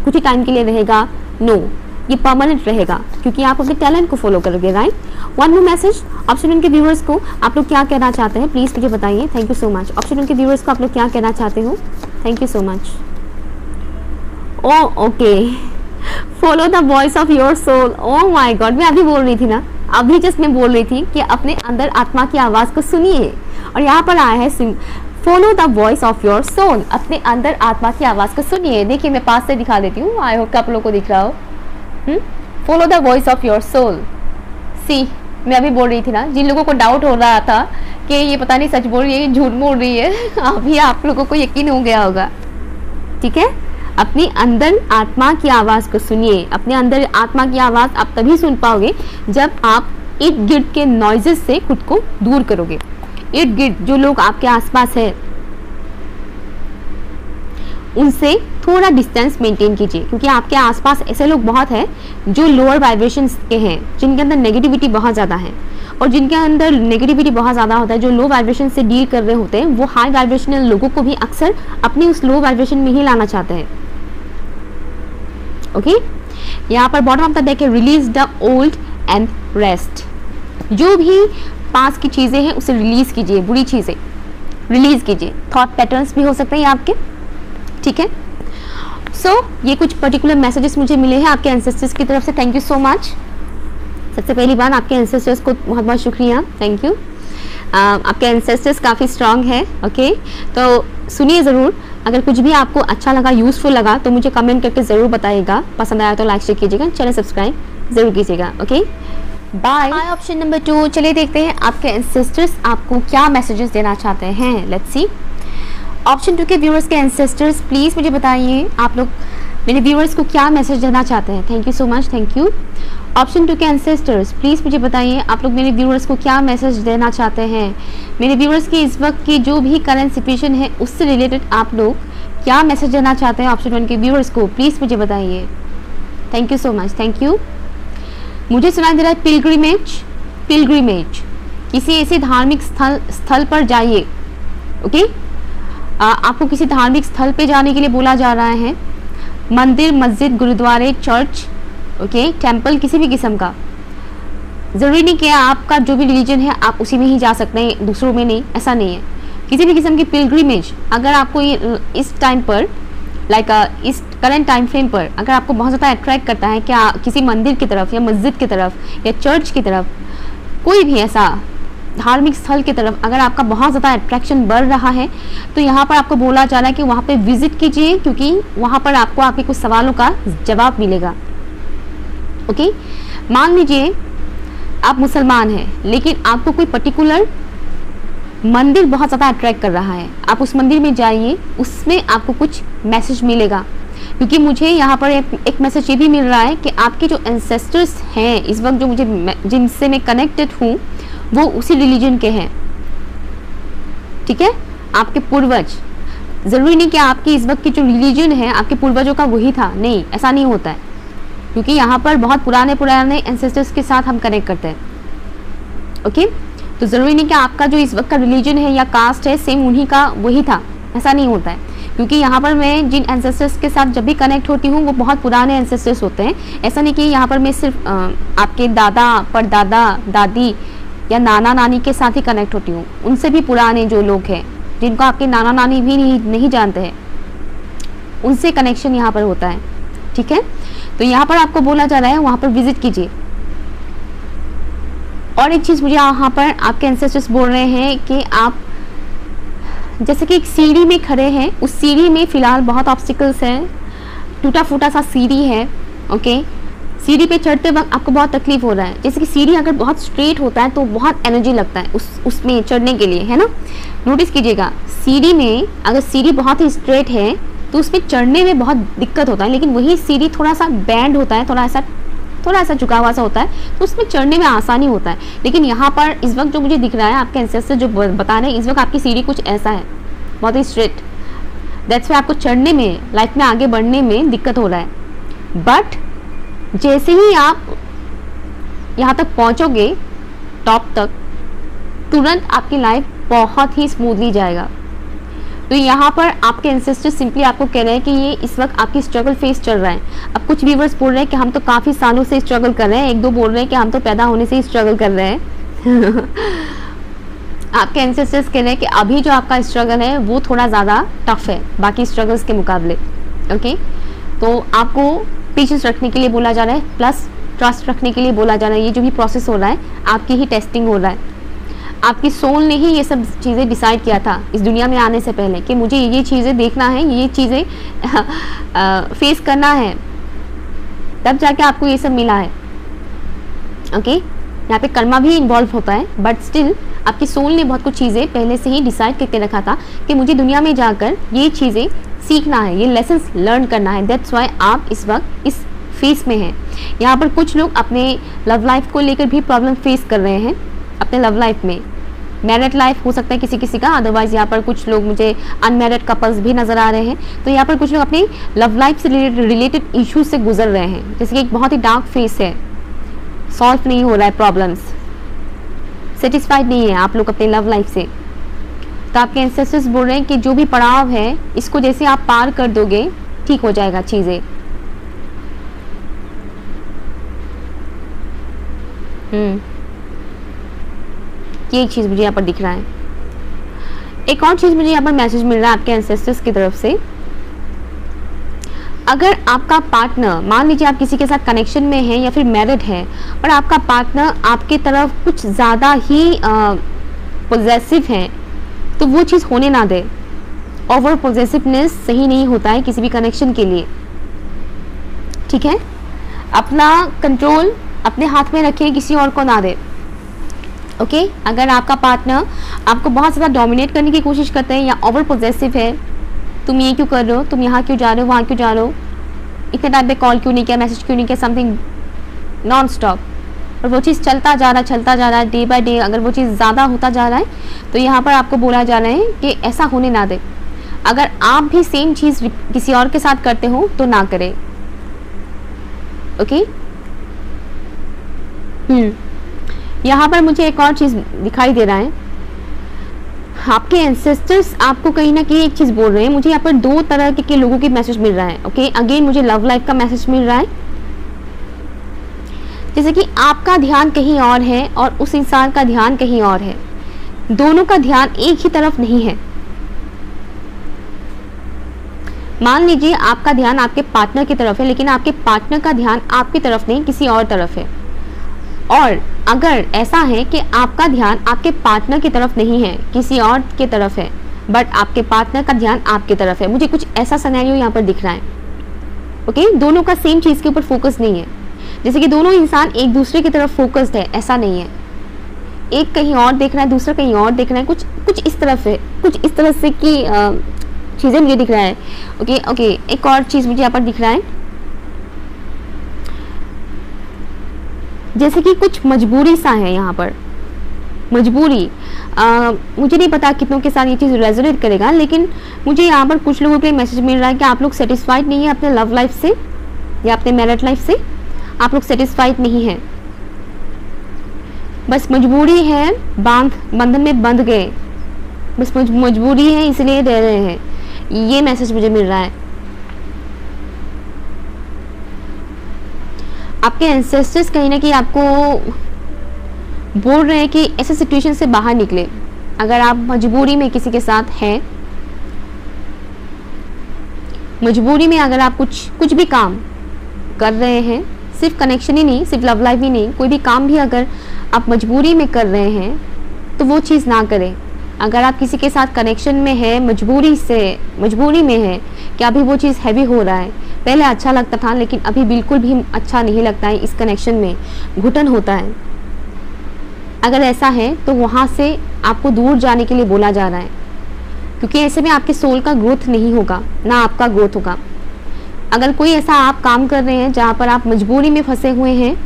कुछ ही टाइम के लिए रहेगा, नो, ये परमानेंट रहेगा, क्योंकि आप अपने टैलेंट को फॉलो करोगे, right. One more message option one के व्यूअर्स को, आप लोग क्या कहना चाहते हैं प्लीज मुझे बताइए। Thank you so much. Option one के व्यूअर्स को आप लोग क्या कहना चाहते हो? Thank you so much. Oh okay, follow the voice of your soul. Oh my God, मैं अभी बोल रही थी ना, अभी जस्ट मैं बोल रही थी कि अपने अंदर आत्मा की आवाज को सुनिए, और यहाँ पर आया है follow the voice of your soul, अपने अंदर आत्मा की आवाज को सुनिए। देखिए मैं पास से दिखा देती हूँ, आई होप कि आप लोगों को दिख रहा हो। Follow the voice of your soul. See, मैं अभी बोल रही थी ना, जिन लोगों को डाउट हो रहा था कि ये पता नहीं सच बोल रही है, ये झूठ बोल रही है, अभी आप लोगों को यकीन हो गया होगा, ठीक है। अपनी अंदर आत्मा की आवाज़ को सुनिए। अपने अंदर आत्मा की आवाज़ आप तभी सुन पाओगे जब आप इर्द गिर्द के नॉइजेस से खुद को दूर करोगे। इर्द गिर्द जो लोग आपके आसपास है उनसे थोड़ा डिस्टेंस मेंटेन कीजिए, क्योंकि आपके आसपास ऐसे लोग बहुत हैं जो लोअर वाइब्रेशंस के हैं, जिनके अंदर नेगेटिविटी बहुत ज़्यादा है, और जिनके अंदर नेगेटिविटी बहुत ज़्यादा होता है, जो लो वाइब्रेशन से डील कर रहे होते हैं, वो हाई वाइब्रेशनल लोगों को भी अक्सर अपनी उस लो वाइब्रेशन में ही लाना चाहते हैं। ओके, यहाँ पर बॉटम ऑफ द डेक है release the old and rest. जो भी पास की चीज़ें हैं उसे रिलीज कीजिए, बुरी चीज़ें रिलीज कीजिए। थॉट पैटर्न्स भी हो सकते हैं आपके, ठीक है। सो ये कुछ पर्टिकुलर मैसेजेस मुझे मिले हैं आपके एंसेस्टर्स की तरफ से। Thank you so much. सबसे पहली बात आपके एंसेस्टर्स को बहुत बहुत शुक्रिया, थैंक यू। आपके एंसेस्टर्स काफ़ी स्ट्रांग है, ओके। तो सुनिए ज़रूर, अगर कुछ भी आपको अच्छा लगा, यूज़फुल लगा, तो मुझे कमेंट करके ज़रूर बताइएगा। पसंद आया तो लाइक शेयर कीजिएगा, चैनल सब्सक्राइब ज़रूर कीजिएगा, ओके। बाय। ऑप्शन नंबर 2, चलिए देखते हैं आपके एंसेस्टर्स आपको क्या मैसेजेस देना चाहते हैं। Let's see. ऑप्शन 2 के व्यूअर्स के एंसेस्टर्स प्लीज़ मुझे बताइए आप लोग मेरे व्यूअर्स को क्या मैसेज देना चाहते हैं। Thank you so much, thank you. Option 2 के एंसेस्टर्स प्लीज़ मुझे बताइए आप लोग मेरे व्यूअर्स को क्या मैसेज देना चाहते हैं। मेरे व्यूअर्स की इस वक्त की जो भी करंट सिचुएशन है उससे रिलेटेड आप लोग क्या मैसेज देना चाहते हैं ऑप्शन 1 के व्यूअर्स को, प्लीज़ मुझे बताइए। Thank you so much, thank you. मुझे सुनाई दे रहा है पिलग्रिमेज। पिलग्रिमेज, किसी ऐसे धार्मिक स्थल पर जाइए, ओके। आपको किसी धार्मिक स्थल पे जाने के लिए बोला जा रहा है। मंदिर, मस्जिद, गुरुद्वारे, चर्च, ओके, टेम्पल, किसी भी किस्म का। ज़रूरी नहीं कि आपका जो भी रिलीजन है आप उसी में ही जा सकते हैं, दूसरों में नहीं, ऐसा नहीं है। किसी भी किस्म की पिलग्रिमेज अगर आपको इस टाइम पर इस करंट टाइम फ्रेम पर अगर आपको बहुत ज़्यादा अट्रैक्ट करता है, क्या किसी मंदिर की तरफ या मस्जिद की तरफ या चर्च की तरफ, कोई भी ऐसा धार्मिक स्थल की तरफ अगर आपका बहुत ज़्यादा अट्रैक्शन बढ़ रहा है, तो यहाँ पर आपको बोला जा रहा है कि वहाँ पे विजिट कीजिए, क्योंकि वहाँ पर आपको आपके कुछ सवालों का जवाब मिलेगा, ओके। मान लीजिए आप मुसलमान हैं, लेकिन आपको कोई पर्टिकुलर मंदिर बहुत ज़्यादा अट्रैक्ट कर रहा है, आप उस मंदिर में जाइए, उसमें आपको कुछ मैसेज मिलेगा। क्योंकि मुझे यहाँ पर एक मैसेज ये भी मिल रहा है कि आपके जो एंसेस्टर्स हैं इस वक्त, जो मुझे जिनसे मैं कनेक्टेड हूँ, वो उसी रिलीजन के हैं, ठीक है। आपके पूर्वज, ज़रूरी नहीं कि आपकी इस वक्त की जो रिलीजन है आपके पूर्वजों का वही था, नहीं, ऐसा नहीं होता है। क्योंकि यहाँ पर बहुत पुराने एंसेस्टर्स के साथ हम कनेक्ट करते हैं, ओके। तो ज़रूरी नहीं कि आपका जो इस वक्त का रिलीजन है या कास्ट है सेम उन्हीं का वही था, ऐसा नहीं होता है। क्योंकि यहाँ पर मैं जिन एंसेस्टर्स के साथ जब भी कनेक्ट होती हूँ वो बहुत पुराने एंसेस्टर्स होते हैं। ऐसा नहीं कि यहाँ पर मैं सिर्फ आपके दादा, परदादा, दादी या नाना नानी के साथ ही कनेक्ट होती हूँ, उनसे भी पुराने जो लोग हैं जिनको आपके नाना नानी भी नहीं जानते हैं, उनसे कनेक्शन यहाँ पर होता है, ठीक है। तो यहाँ पर आपको बोला जा रहा है वहाँ पर विजिट कीजिए। और एक चीज़ मुझे यहाँ पर आपके एंसेस्टर्स बोल रहे हैं कि आप जैसे कि एक सीढ़ी में खड़े हैं, उस सीढ़ी में फ़िलहाल बहुत ऑब्स्टिकल्स हैं, टूटा फूटा सा सीढ़ी है, ओके। सीढ़ी पे चढ़ते वक्त आपको बहुत तकलीफ हो रहा है। जैसे कि सीढ़ी अगर बहुत स्ट्रेट होता है तो बहुत एनर्जी लगता है उसमें चढ़ने के लिए, है ना। नोटिस कीजिएगा, सीढ़ी में अगर सीढ़ी बहुत ही स्ट्रेट है तो उसमें चढ़ने में बहुत दिक्कत होता है, लेकिन वही सीढ़ी थोड़ा सा बैंड होता है, थोड़ा सा झुका हुआ सा होता है, तो उसमें चढ़ने में आसानी होता है। लेकिन यहाँ पर इस वक्त जो मुझे दिख रहा है, आपके एंसेस्टर जो बता रहे हैं, इस वक्त आपकी सीढ़ी कुछ ऐसा है, बहुत ही स्ट्रेट। दैट्स वाई आपको चढ़ने में, लाइफ में आगे बढ़ने में दिक्कत हो रहा है। बट जैसे ही आप यहाँ तक पहुँचोगे, टॉप तक, तुरंत आपकी लाइफ बहुत ही स्मूथली जाएगा। तो यहाँ पर आपके एंसेस्टर सिंपली आपको कह रहे हैं कि ये इस वक्त आपकी स्ट्रगल फेस चल रहा है। अब कुछ व्यूअर्स बोल रहे हैं कि हम तो काफ़ी सालों से स्ट्रगल कर रहे हैं, एक दो बोल रहे हैं कि हम तो पैदा होने से ही स्ट्रगल कर रहे हैं। आपके एंसेस्टर्स कह रहे हैं कि अभी जो आपका स्ट्रगल है वो थोड़ा ज़्यादा टफ है बाकी स्ट्रगल्स के मुकाबले, ओके। तो आपको पेशेंस रखने के लिए बोला जा रहा है, प्लस ट्रस्ट रखने के लिए बोला जा रहा है। ये जो भी प्रोसेस हो रहा है, आपकी ही टेस्टिंग हो रहा है। आपकी सोल ने ही ये सब चीज़ें डिसाइड किया था इस दुनिया में आने से पहले कि मुझे ये चीज़ें देखना है, ये चीज़ें फेस करना है, तब जाके आपको ये सब मिला है, ओके। यहाँ पे कर्मा भी इन्वॉल्व होता है, बट स्टिल आपकी सोल ने बहुत कुछ चीज़ें पहले से ही डिसाइड करके रखा था कि मुझे दुनिया में जाकर ये चीज़ें सीखना है, ये लेसन्स लर्न करना है। दैट्स वाई आप इस वक्त इस फेस में हैं। यहाँ पर कुछ लोग अपने लव लाइफ को लेकर भी प्रॉब्लम फेस कर रहे हैं, अपने लव लाइफ में। मैरिड लाइफ हो सकता है किसी किसी का, अदरवाइज यहाँ पर कुछ लोग, मुझे अनमैरिड कपल्स भी नज़र आ रहे हैं। तो यहाँ पर कुछ लोग अपने लव लाइफ से रिलेटेड इश्यूज से गुजर रहे हैं, जैसे कि एक बहुत ही डार्क फेस है, सॉल्व नहीं हो रहा है प्रॉब्लम्स, सेटिस्फाइड नहीं है आप लोग अपने लव लाइफ से। तो आपके एंसेस्टर्स बोल रहे हैं कि जो भी पड़ाव है, इसको जैसे आप पार कर दोगे, ठीक हो जाएगा चीज़ें। ये एक चीज़ मुझे यहाँ पर दिख रहा है। एक और चीज़ मुझे यहाँ पर मैसेज मिल रहा है आपके एंसेस्टर्स की तरफ से। अगर आपका पार्टनर, मान लीजिए आप किसी के साथ कनेक्शन में है या फिर मैरिड है, और आपका पार्टनर आपके तरफ कुछ ज़्यादा ही पॉजेसिव है, तो वो चीज़ होने ना दे। ओवर पॉजेसिवनेस सही नहीं होता है किसी भी कनेक्शन के लिए, ठीक है। अपना कंट्रोल अपने हाथ में रखें, किसी और को ना दे, ओके। अगर आपका पार्टनर आपको बहुत ज़्यादा डोमिनेट करने की कोशिश करते हैं या ओवर पॉजेसिव है, तुम ये क्यों कर रहे हो, तुम यहाँ क्यों जा रहे हो, वहाँ क्यों जा रहे हो, इतने टाइम पे कॉल क्यों नहीं किया, मैसेज क्यों नहीं किया, समथिंग नॉन स्टॉप, और वो चीज़ चलता जा रहा है डे बाय डे। अगर वो चीज़ ज़्यादा होता जा रहा है, तो यहाँ पर आपको बोला जा रहा है कि ऐसा होने ना दे। अगर आप भी सेम चीज़ किसी और के साथ करते हो तो ना करें, ओके। यहाँ पर मुझे एक और चीज़ दिखाई दे रहा है, आपके एंसेस्टर्स आपको कहीं ना कहीं एक चीज़ बोल रहे हैं। मुझे यहाँ पर दो तरह के लोगों की मैसेज मिल रहा है, ओके। अगेन मुझे लव लाइफ का मैसेज मिल रहा है, जैसे कि आपका ध्यान कहीं और है और उस इंसान का ध्यान कहीं और है, दोनों का ध्यान एक ही तरफ नहीं है। मान लीजिए आपका ध्यान आपके पार्टनर की तरफ है, लेकिन आपके पार्टनर का ध्यान आपकी तरफ नहीं, किसी और तरफ है। और अगर ऐसा है कि आपका ध्यान आपके पार्टनर की तरफ नहीं है, किसी और की तरफ है, बट आपके पार्टनर का ध्यान आपकी तरफ है, मुझे कुछ ऐसा सिनेरियो यहाँ पर दिख रहा है, ओके। दोनों का सेम चीज़ के ऊपर फोकस नहीं है, जैसे कि दोनों इंसान एक दूसरे की तरफ फोकस्ड है, ऐसा नहीं है। एक कहीं और देख रहा है, दूसरा कहीं और देख रहा है, कुछ इस तरफ है, कुछ इस तरह से की चीज़ें मुझे दिख रहा है, ओके। एक और चीज़ मुझे यहाँ पर दिख रहा है, जैसे कि कुछ मजबूरी सा है यहाँ पर, मजबूरी। मुझे नहीं पता कितनों के साथ ये चीज़ रेजोनेट करेगा, लेकिन मुझे यहाँ पर कुछ लोगों के मैसेज मिल रहा है कि आप लोग सेटिस्फाइड नहीं है अपने लव लाइफ से या अपने मैरिड लाइफ से, आप लोग सेटिस्फाइड नहीं है, बस मजबूरी है, बंधन में बंध गए, बस मजबूरी है इसलिए रह रहे हैं। ये मैसेज मुझे मिल रहा है। आपके एंसेस्टर्स कहीं ना कहीं आपको बोल रहे हैं कि ऐसे सिचुएशन से बाहर निकले। अगर आप मजबूरी में किसी के साथ हैं, मजबूरी में अगर आप कुछ भी काम कर रहे हैं, सिर्फ कनेक्शन ही नहीं, सिर्फ लव लाइफ ही नहीं, कोई भी काम भी अगर आप मजबूरी में कर रहे हैं, तो वो चीज़ ना करें। अगर आप किसी के साथ कनेक्शन में है, मजबूरी में है कि अभी वो चीज़ हैवी हो रहा है, पहले अच्छा लगता था लेकिन अभी बिल्कुल भी अच्छा नहीं लगता है, इस कनेक्शन में घुटन होता है, अगर ऐसा है तो वहाँ से आपको दूर जाने के लिए बोला जा रहा है, क्योंकि ऐसे में आपके सोल का ग्रोथ नहीं होगा, ना आपका ग्रोथ होगा। अगर कोई ऐसा आप काम कर रहे हैं जहाँ पर आप मजबूरी में फंसे हुए हैं,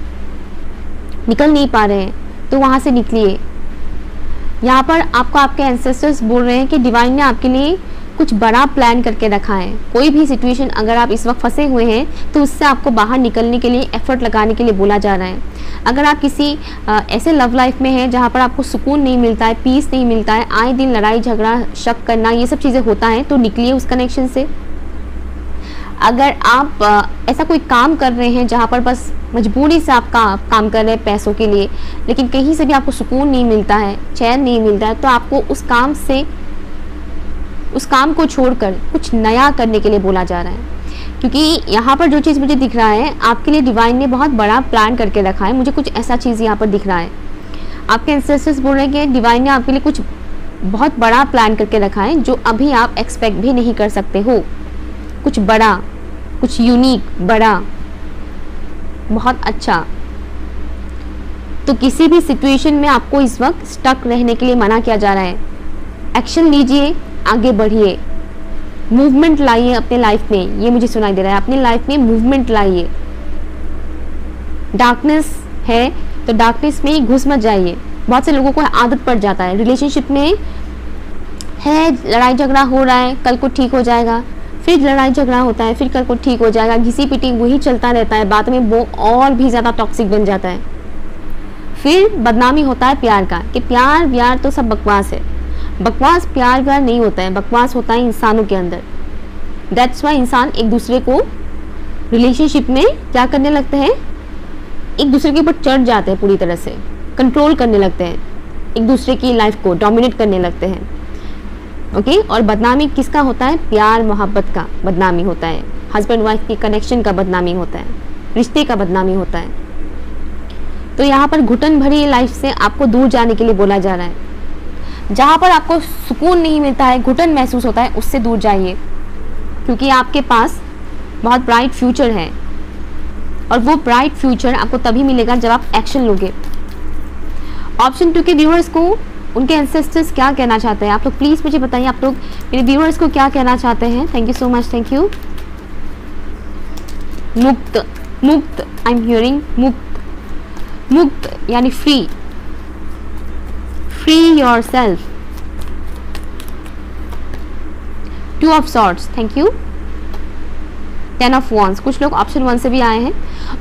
निकल नहीं पा रहे हैं, तो वहाँ से निकलिए। यहाँ पर आपको आपके एंसेस्टर्स बोल रहे हैं कि डिवाइन ने आपके लिए कुछ बड़ा प्लान करके रखा है। कोई भी सिचुएशन अगर आप इस वक्त फंसे हुए हैं तो उससे आपको बाहर निकलने के लिए एफर्ट लगाने के लिए बोला जा रहा है। अगर आप किसी ऐसे लव लाइफ में हैं जहाँ पर आपको सुकून नहीं मिलता है, पीस नहीं मिलता है, आए दिन लड़ाई झगड़ा, शक करना, ये सब चीज़ें होता है, तो निकलिए उस कनेक्शन से। अगर आप ऐसा कोई काम कर रहे हैं जहाँ पर बस मजबूरी से आप काम कर रहे हैं पैसों के लिए, लेकिन कहीं से भी आपको सुकून नहीं मिलता है, चैन नहीं मिलता है, तो आपको उस काम को छोड़कर कुछ नया करने के लिए बोला जा रहा है। क्योंकि यहाँ पर जो चीज़ मुझे दिख रहा है, आपके लिए डिवाइन ने बहुत बड़ा प्लान करके रखा है। मुझे कुछ ऐसा चीज़ यहाँ पर दिख रहा है। आपके एंसेस्टर्स बोल रहे हैं कि डिवाइन ने आपके लिए कुछ बहुत बड़ा प्लान करके रखा है जो अभी आप एक्सपेक्ट भी नहीं कर सकते हो। कुछ बड़ा, कुछ यूनिक, बड़ा, बहुत अच्छा। तो किसी भी सिचुएशन में आपको इस वक्त स्टक रहने के लिए मना किया जा रहा है। एक्शन लीजिए, आगे बढ़िए, मूवमेंट लाइए अपने लाइफ में। ये मुझे सुनाई दे रहा है, अपने लाइफ में मूवमेंट लाइए। डार्कनेस है तो डार्कनेस में ही घुस मत जाइए। बहुत से लोगों को आदत पड़ जाता है, रिलेशनशिप में है, लड़ाई झगड़ा हो रहा है, कल को ठीक हो जाएगा, फिर लड़ाई झगड़ा होता है, फिर कल को ठीक हो जाएगा, घिसी पिटी वही चलता रहता है। बाद में वो और भी ज़्यादा टॉक्सिक बन जाता है। फिर बदनामी होता है प्यार का कि प्यार व्यार तो सब बकवास है। बकवास प्यार व्यार नहीं होता है, बकवास होता है इंसानों के अंदर। दैट्स वाई इंसान एक दूसरे को रिलेशनशिप में क्या करने लगते हैं, एक दूसरे के ऊपर चढ़ जाते हैं, पूरी तरह से कंट्रोल करने लगते हैं, एक दूसरे की लाइफ को डोमिनेट करने लगते हैं। ओके और बदनामी किसका होता है? प्यार मोहब्बत का बदनामी होता है, हस्बैंड वाइफ की कनेक्शन का बदनामी होता है, रिश्ते का बदनामी होता है। तो यहाँ पर घुटन भरी लाइफ से आपको दूर जाने के लिए बोला जा रहा है। जहाँ पर आपको सुकून नहीं मिलता है, घुटन महसूस होता है, उससे दूर जाइए, क्योंकि आपके पास बहुत ब्राइट फ्यूचर है। और वो ब्राइट फ्यूचर आपको तभी मिलेगा जब आप एक्शन लोगे। ऑप्शन 2 के व्यूअर्स को उनके एंसेस्टर्स क्या कहना चाहते हैं, आप लोग प्लीज़ मुझे बताइए, आप लोग मेरे व्यूअर्स को क्या कहना चाहते हैं। Thank you so much, thank you. मुक्त, मुक्त, आई एम हियरिंग मुक्त, मुक्त यानी free, free yourself. 2 of swords, thank you. 10 of wands, कुछ लोग ऑप्शन 1 से भी आए हैं।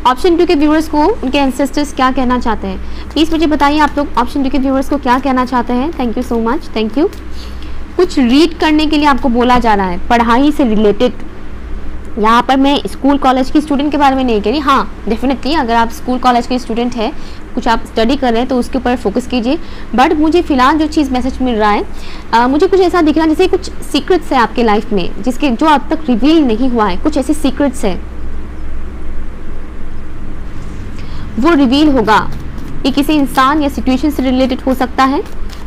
ऑप्शन 2 के व्यूअर्स को उनके एंसेस्टर्स क्या कहना चाहते हैं, प्लीज़ मुझे बताइए, आप लोग ऑप्शन 2 के व्यूअर्स को क्या कहना चाहते हैं। Thank you so much, thank you. कुछ रीड करने के लिए आपको बोला जा रहा है, पढ़ाई से रिलेटेड। यहाँ पर मैं स्कूल कॉलेज की स्टूडेंट के बारे में नहीं कह रही, हाँ डेफिनेटली अगर आप स्कूल कॉलेज के स्टूडेंट हैं, कुछ आप स्टडी कर रहे हैं तो उसके ऊपर फोकस कीजिए। बट मुझे फ़िलहाल जो चीज़ मैसेज मिल रहा है, मुझे कुछ ऐसा दिख रहा है जैसे कुछ सीक्रेट्स है आपके लाइफ में, जिसके जो अब तक रिवील नहीं हुआ है, कुछ ऐसे सीक्रेट्स है, वो रिवील होगा। ये किसी इंसान या सिचुएशन से रिलेटेड हो सकता है,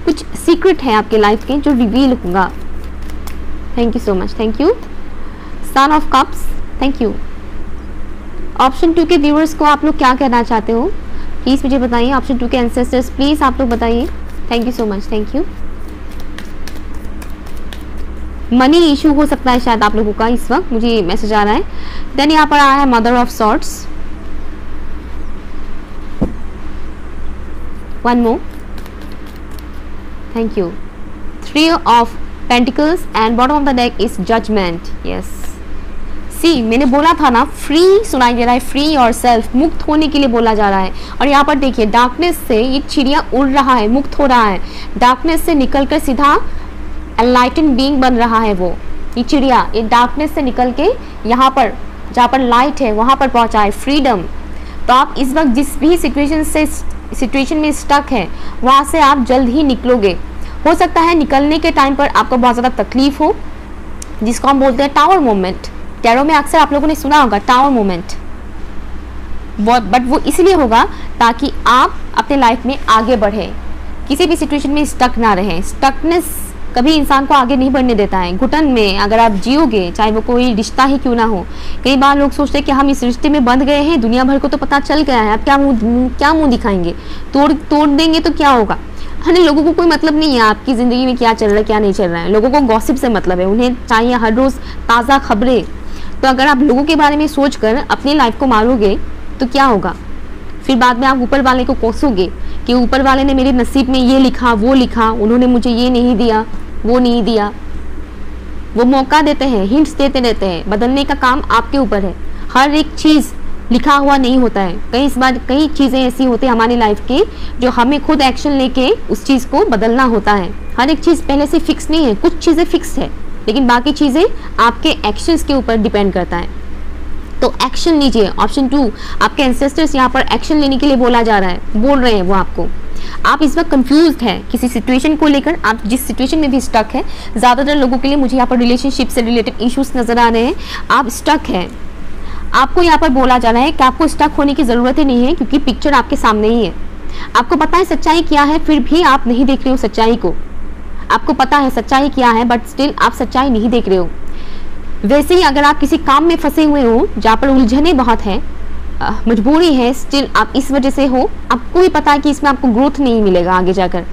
कुछ सीक्रेट है आपके लाइफ के जो रिवील होगा। Thank you so much, thank you. Son of cups, thank you. Option 2 के व्यूअर्स को आप लोग क्या कहना चाहते हो, प्लीज़ मुझे बताइए। ऑप्शन 2 के एंसेस्टर्स प्लीज़ आप लोग बताइए। Thank you so much, thank you. Money issue हो सकता है शायद आप लोगों का, इस वक्त मुझे मैसेज आ रहा है। देन यहाँ पर आया है mother of swords, one more, thank you. 3 of pentacles and bottom of the deck is judgement. Yes, see मैंने बोला था ना, फ्री सुनाई दे रहा है, फ्री योरसेल्फ, मुक्त होने के लिए बोला जा रहा है। और यहाँ पर देखिए डार्कनेस से ये चिड़िया उड़ रहा है, मुक्त हो रहा है, डार्कनेस से निकलकर सीधा एनलाइटन बीइंग बन रहा है। वो ये चिड़िया ये डार्कनेस से निकल के यहाँ पर जहाँ पर लाइट है वहाँ पर पहुँचा है, फ्रीडम। तो आप इस वक्त जिस भी सिचुएशन में स्टक है वहाँ से आप जल्द ही निकलोगे। हो सकता है निकलने के टाइम पर आपको बहुत ज़्यादा तकलीफ हो, जिसको हम बोलते हैं टावर मोमेंट। टैरो में अक्सर आप लोगों ने सुना होगा टावर मोमेंट, बट वो इसलिए होगा ताकि आप अपने लाइफ में आगे बढ़े, किसी भी सिचुएशन में स्टक ना रहें। स्टकनेस कभी इंसान को आगे नहीं बढ़ने देता है। घुटन में अगर आप जियोगे, चाहे वो कोई रिश्ता ही क्यों ना हो, कई बार लोग सोचते हैं कि हम इस रिश्ते में बंध गए हैं, दुनिया भर को तो पता चल गया है, अब क्या मुंह दिखाएंगे, तोड़ देंगे तो क्या होगा। है ना, लोगों को कोई मतलब नहीं है आपकी ज़िंदगी में क्या चल रहा है क्या नहीं चल रहा है। लोगों को गॉसिप से मतलब है, उन्हें चाहिए हर रोज़ ताज़ा खबरें। तो अगर आप लोगों के बारे में सोच कर अपनी लाइफ को मारोगे तो क्या होगा, फिर बाद में आप ऊपर वाले को कोसोगे कि ऊपर वाले ने मेरे नसीब में ये लिखा वो लिखा, उन्होंने मुझे ये नहीं दिया वो नहीं दिया। वो मौका देते हैं, हिंट्स देते रहते हैं, बदलने का काम आपके ऊपर है। हर एक चीज़ लिखा हुआ नहीं होता है। कई चीज़ें ऐसी होती है हमारी लाइफ की जो हमें खुद एक्शन लेके उस चीज़ को बदलना होता है। हर एक चीज़ पहले से फिक्स नहीं है, कुछ चीज़ें फिक्स है, लेकिन बाकी चीज़ें आपके एक्शंस के ऊपर डिपेंड करता है। तो एक्शन लीजिए। ऑप्शन 2, आपके एंसेस्टर्स यहाँ पर एक्शन लेने के लिए बोल रहे हैं वो आपको। आप इस वक्त कंफ्यूज्ड है किसी सिचुएशन को लेकर, आप जिस सिचुएशन में भी स्टक है। ज़्यादातर लोगों के लिए मुझे यहाँ पर रिलेशनशिप से रिलेटेड इश्यूज नजर आ रहे हैं। आप स्टक है, आपको यहाँ पर बोला जा रहा है कि आपको स्टक होने की ज़रूरत ही नहीं है, क्योंकि पिक्चर आपके सामने ही है। आपको पता है सच्चाई क्या है, फिर भी आप नहीं देख रहे हो सच्चाई को। आपको पता है सच्चाई क्या है, बट स्टिल आप सच्चाई नहीं देख रहे हो। वैसे ही अगर आप किसी काम में फंसे हुए हो जहाँ पर उलझने बहुत है, मजबूरी है, स्टिल आप इस वजह से हो, आपको भी पता है कि इसमें आपको ग्रोथ नहीं मिलेगा आगे जाकर,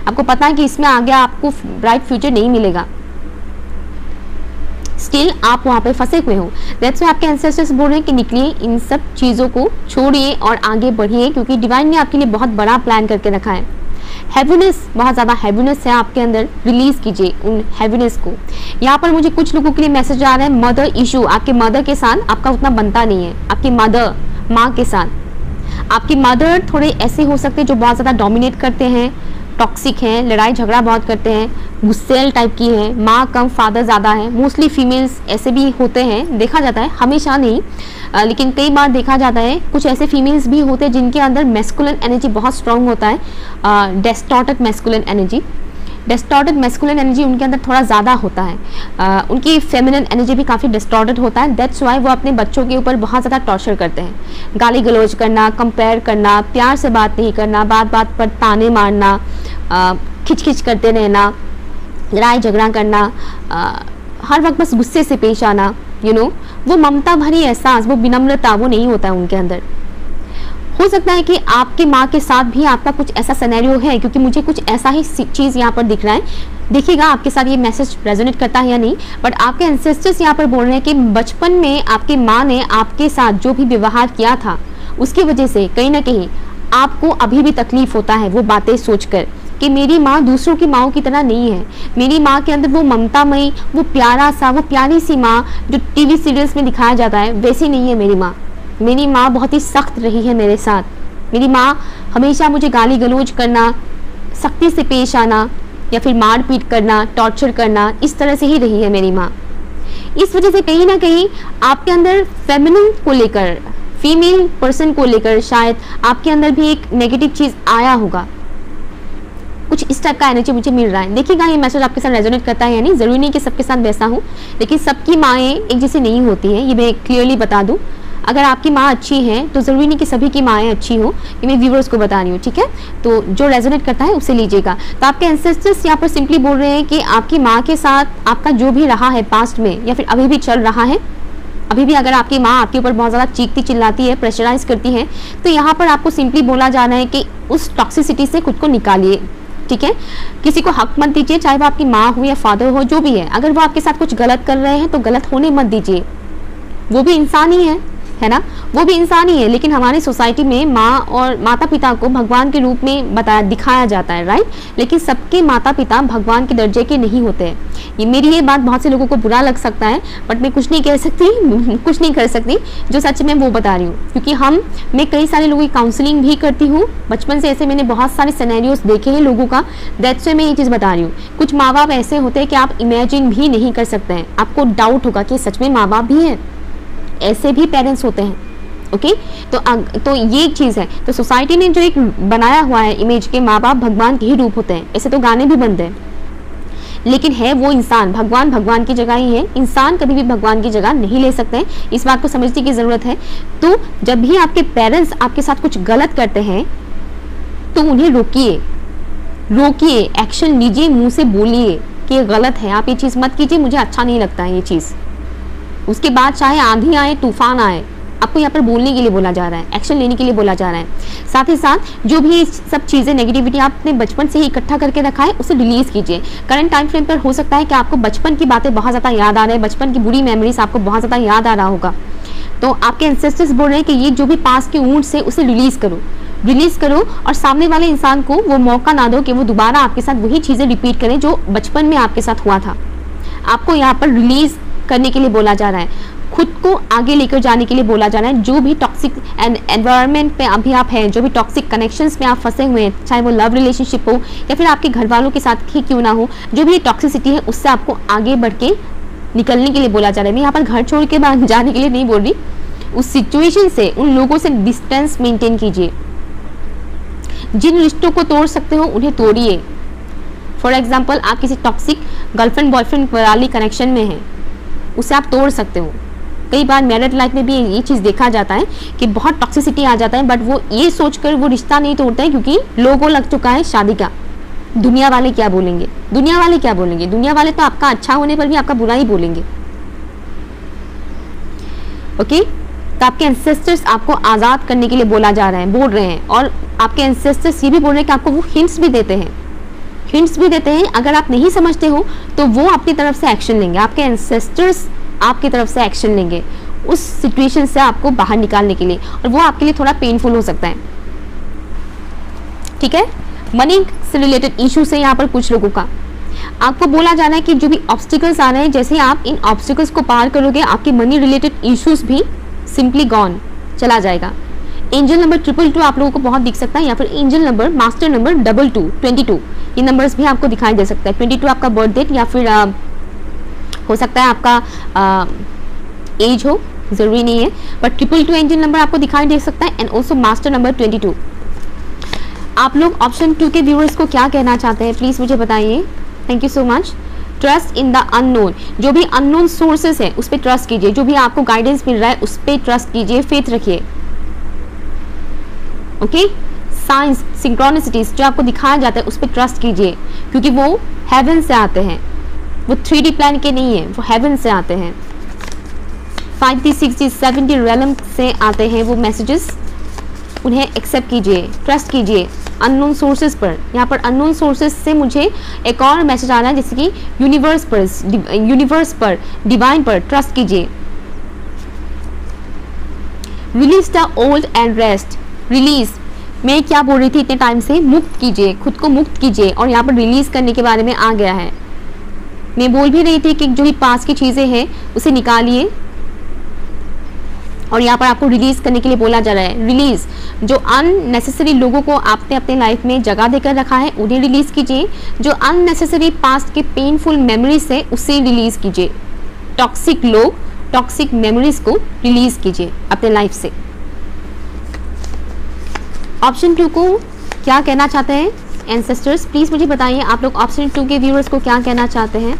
आपको पता है कि इसमें आगे आपको ब्राइट फ्यूचर नहीं मिलेगा, स्टिल आप वहाँ पे फंसे हुए हो। दैट्स व्हाई आपके एंसेस्टर्स बोल रहे हैं कि निकलिए, इन सब चीज़ों को छोड़िए और आगे बढ़िए, क्योंकि डिवाइन ने आपके लिए बहुत बड़ा प्लान करके रखा है। हैवीनेस, बहुत ज़्यादा हैवीनेस है आपके अंदर, रिलीज कीजिए उन हैवीनेस को। यहाँ पर मुझे कुछ लोगों के लिए मैसेज आ रहा है मदर इशू, आपके मदर के साथ आपका उतना बनता नहीं है। आपकी मदर, माँ के साथ आपकी मदर थोड़े ऐसे हो सकते हैं जो बहुत ज़्यादा डोमिनेट करते हैं, टॉक्सिक हैं, लड़ाई झगड़ा बहुत करते हैं, गुस्सेल टाइप की है। माँ कम फादर ज़्यादा है। मोस्टली फीमेल्स ऐसे भी होते हैं, देखा जाता है, हमेशा नहीं लेकिन कई बार देखा जाता है। कुछ ऐसे फीमेल्स भी होते हैं जिनके अंदर मैस्कुलिन एनर्जी बहुत स्ट्रांग होता है, distorted masculine energy. Distorted masculine energy उनके अंदर थोड़ा ज़्यादा होता है। उनकी फेमिनिन एनर्जी भी काफ़ी डिस्टॉर्टेड होता है। दैट्स वाई वो अपने बच्चों के ऊपर बहुत ज़्यादा टॉर्चर करते हैं। गाली गलौज करना, कंपेयर करना, प्यार से बात नहीं करना, बात बात पर ताने मारना, खिच करते रहना, लड़ाई झगड़ा करना, हर वक्त बस गुस्से से पेश आना, वो ममता भरी एहसास, वो विनम्रता, वो नहीं होता है उनके अंदर। हो सकता है कि आपके माँ के साथ भी आपका कुछ ऐसा सिनेरियो है, क्योंकि मुझे कुछ ऐसा ही चीज़ यहाँ पर दिख रहा है। देखिएगा आपके साथ ये मैसेज रेजोनेट करता है या नहीं, बट आपके एंसेस्टर्स यहाँ पर बोल रहे हैं कि बचपन में आपकी माँ ने आपके साथ जो भी व्यवहार किया था, उसकी वजह से कहीं ना कहीं आपको अभी भी तकलीफ होता है वो बातें सोचकर कि मेरी माँ दूसरों की माँओं की तरह नहीं है। मेरी माँ के अंदर वो ममतामयी, वो प्यारा सा, वो प्यारी सी माँ जो टीवी सीरियल्स में दिखाया जाता है, वैसी नहीं है मेरी माँ। मेरी माँ बहुत ही सख्त रही है मेरे साथ। मेरी माँ हमेशा मुझे गाली गलौज करना, सख्ती से पेश आना, या फिर मार पीट करना, टॉर्चर करना, इस तरह से ही रही है मेरी माँ। इस वजह से कहीं ना कहीं आपके अंदर फेमिनिन को लेकर, फीमेल पर्सन को लेकर शायद आपके अंदर भी एक नेगेटिव चीज़ आया होगा। कुछ इस टाइप का एनर्जी मुझे मिल रहा है। देखिएगा ये मैसेज आपके साथ रेजोनेट करता है या नहीं। ज़रूरी नहीं कि सबके साथ वैसा हो, लेकिन सबकी माएँ एक जैसी नहीं होती हैं, ये मैं क्लियरली बता दूँ। अगर आपकी माँ अच्छी है तो ज़रूरी नहीं कि सभी की माएँ अच्छी हो, ये मैं व्यूअर्स को बता रही हूँ, ठीक है। तो जो रेजोनेट करता है उससे लीजिएगा। तो आपके एंसेस्टर्स यहाँ पर सिंपली बोल रहे हैं कि आपकी माँ के साथ आपका जो भी रहा है पास्ट में, या फिर अभी भी चल रहा है, अभी भी अगर आपकी माँ आपके ऊपर बहुत ज़्यादा चीखती चिल्लाती है, प्रेशराइज करती है, तो यहाँ पर आपको सिंपली बोला जा रहा है कि उस टॉक्सिसिटी से खुद को निकालिए, ठीक है। किसी को हक मत दीजिए, चाहे वो आपकी माँ हो या फादर हो, जो भी है। अगर वो आपके साथ कुछ गलत कर रहे हैं तो गलत होने मत दीजिए। वो भी इंसान ही है ना, वो भी इंसान ही है। लेकिन हमारी सोसाइटी में माँ और माता पिता को भगवान के रूप में दिखाया जाता है, राइट। लेकिन सबके माता पिता भगवान के दर्जे के नहीं होते हैं। मेरी ये बात बहुत से लोगों को बुरा लग सकता है, बट मैं कुछ नहीं कह सकती, कुछ नहीं कर सकती। जो सच में वो बता रही हूँ, क्योंकि मैं कई सारे लोगों की काउंसलिंग भी करती हूँ बचपन से। ऐसे मैंने बहुत सारे सिनेरियोस देखे हैं लोगों का, दैट्स व्हाई मैं ये चीज़ बता रही हूँ। कुछ माँ बाप ऐसे होते हैं कि आप इमेजिन भी नहीं कर सकते हैं। आपको डाउट होगा कि सच में माँ बाप भी हैं, ऐसे भी पेरेंट्स होते हैं, ओके। तो ये एक चीज़ है। तो सोसाइटी ने जो एक बनाया हुआ है इमेज के माँ बाप भगवान के ही रूप होते हैं, ऐसे तो गाने भी बनते हैं, लेकिन है वो इंसान। भगवान की जगह ही है, इंसान कभी भी भगवान की जगह नहीं ले सकते हैं। इस बात को समझने की ज़रूरत है। तो जब भी आपके पेरेंट्स आपके साथ कुछ गलत करते हैं तो उन्हें रोकिए, रोकिए, एक्शन लीजिए, मुंह से बोलिए कि ये गलत है, आप ये चीज़ मत कीजिए, मुझे अच्छा नहीं लगता है ये चीज़। उसके बाद चाहे आंधी आए, तूफान आए, आपको यहाँ पर बोलने के लिए बोला जा रहा है, एक्शन लेने के लिए बोला जा रहा है। साथ ही साथ जो भी सब चीज़ें नेगेटिविटी आपने बचपन से ही इकट्ठा करके रखा है उसे रिलीज कीजिए। करंट टाइम फ्रेम पर हो सकता है कि आपको बचपन की बातें बहुत ज़्यादा याद आ रहे हैं, बचपन की बुरी मेमोरीज आपको बहुत ज़्यादा याद आ रहा होगा, तो आपके एंसेस्टर्स बोल रहे हैं कि ये जो भी पास की ऊँट से उसे रिलीज करो और सामने वाले इंसान को वो मौका ना दो कि वो दोबारा आपके साथ वही चीज़ें रिपीट करें जो बचपन में आपके साथ हुआ था। आपको यहाँ पर रिलीज करने के लिए बोला जा रहा है, खुद को आगे लेकर जाने के लिए बोला जा रहा है। जो भी टॉक्सिक एनवायरनमेंट पे अभी आप हैं, जो भी टॉक्सिक कनेक्शंस में आप फंसे हुए हैं, चाहे वो लव रिलेशनशिप हो या फिर आपके घर वालों के साथ ही क्यों ना हो, जो भी टॉक्सिसिटी है उससे आपको आगे बढ़ के निकलने के लिए बोला जा रहा है। मैं यहाँ पर घर छोड़ के जाने के लिए नहीं बोल रही, उस सिचुएशन से, उन लोगों से डिस्टेंस मेंटेन कीजिए। जिन रिश्तों को तोड़ सकते हो उन्हें तोड़िए। फॉर एग्जाम्पल, आप किसी टॉक्सिक गर्लफ्रेंड बॉयफ्रेंड वाली कनेक्शन में हैं, उसे आप तोड़ सकते हो। कई बार मैरिड लाइफ में भी ये चीज़ देखा जाता है कि बहुत टॉक्सिसिटी आ जाता है, बट वो ये सोचकर वो रिश्ता नहीं तोड़ते हैं क्योंकि लोगों लग चुका है शादी का। दुनिया वाले क्या बोलेंगे, दुनिया वाले क्या बोलेंगे, दुनिया वाले तो आपका अच्छा होने पर भी आपका बुरा ही बोलेंगे। ओके, तो आपके एंसेस्टर्स आपको आज़ाद करने के लिए बोल रहे हैं और आपके एंसेस्टर्स ये भी बोल रहे हैं कि आपको वो हिंट्स भी देते हैं। अगर आप नहीं समझते हो तो वो अपनी तरफ से एक्शन लेंगे, आपके एंसेस्टर्स आपकी तरफ से एक्शन लेंगे उस सिचुएशन से आपको बाहर निकालने के लिए, और वो आपके लिए थोड़ा पेनफुल हो सकता है। ठीक है, मनी से रिलेटेड इशू से यहाँ पर कुछ लोगों का आपको बोला जा रहा है कि जो भी ऑब्स्टिकल्स आ रहे हैं, जैसे आप इन ऑब्स्टिकल्स को पार करोगे, आपके मनी रिलेटेड इश्यूज भी सिंपली गॉन चला जाएगा। एंजल नंबर 222 आप लोगों को बहुत दिख सकता है, या फिर एंजल नंबर मास्टर नंबर 22 ये नंबर्स भी आपको दिखाई दे सकता है। 22 आपका बर्थ डेट या फिर हो सकता है आपका एज हो, जरूरी नहीं है, बट 222 एंजल नंबर आपको दिखाई दे सकता है, एंड ऑल्सो मास्टर नंबर 22। आप लोग ऑप्शन 2 के व्यूअर्स को क्या कहना चाहते हैं, प्लीज मुझे बताइए। Thank you so much. Trust in the unknown, जो भी अननोन सोर्सेस है उस पर ट्रस्ट कीजिए, जो भी आपको गाइडेंस मिल रहा है उस पर ट्रस्ट कीजिए, फेथ रखिए। ओके, साइंस सिंक्रोनिसिटीज जो आपको दिखाया जाता है उस पर ट्रस्ट कीजिए, क्योंकि वो हेवन से आते हैं, वो 3D प्लान के नहीं है, वो हेवन से आते हैं। 50, 60, 70 रेलम से आते हैं वो मैसेजेस, उन्हें एक्सेप्ट कीजिए, ट्रस्ट कीजिए अननोन सोर्सेज पर। यहाँ पर अननोन सोर्सेज से मुझे एक और मैसेज आ रहा है, जैसे कि यूनिवर्स पर, डिवाइन पर ट्रस्ट कीजिए। Release the old and rest, release, मैं क्या बोल रही थी इतने टाइम से, मुक्त कीजिए, खुद को मुक्त कीजिए, और यहाँ पर रिलीज करने के बारे में आ गया है। मैं बोल भी रही थी कि जो भी पास की चीज़ें हैं उसे निकालिए, और यहाँ पर आपको रिलीज करने के लिए बोला जा रहा है। रिलीज, जो अननेसेसरी लोगों को आपने अपने लाइफ में जगह देकर रखा है उन्हें रिलीज कीजिए, जो अननेसेसरी पास्ट के पेनफुल मेमोरीज है उसे रिलीज कीजिए। टॉक्सिक लोग, टॉक्सिक मेमोरीज को रिलीज कीजिए अपने लाइफ से। ऑप्शन 2 को क्या कहना चाहते हैं एंसेस्टर्स, प्लीज मुझे बताइए। आप लोग ऑप्शन 2 के व्यूअर्स को क्या कहना चाहते हैं।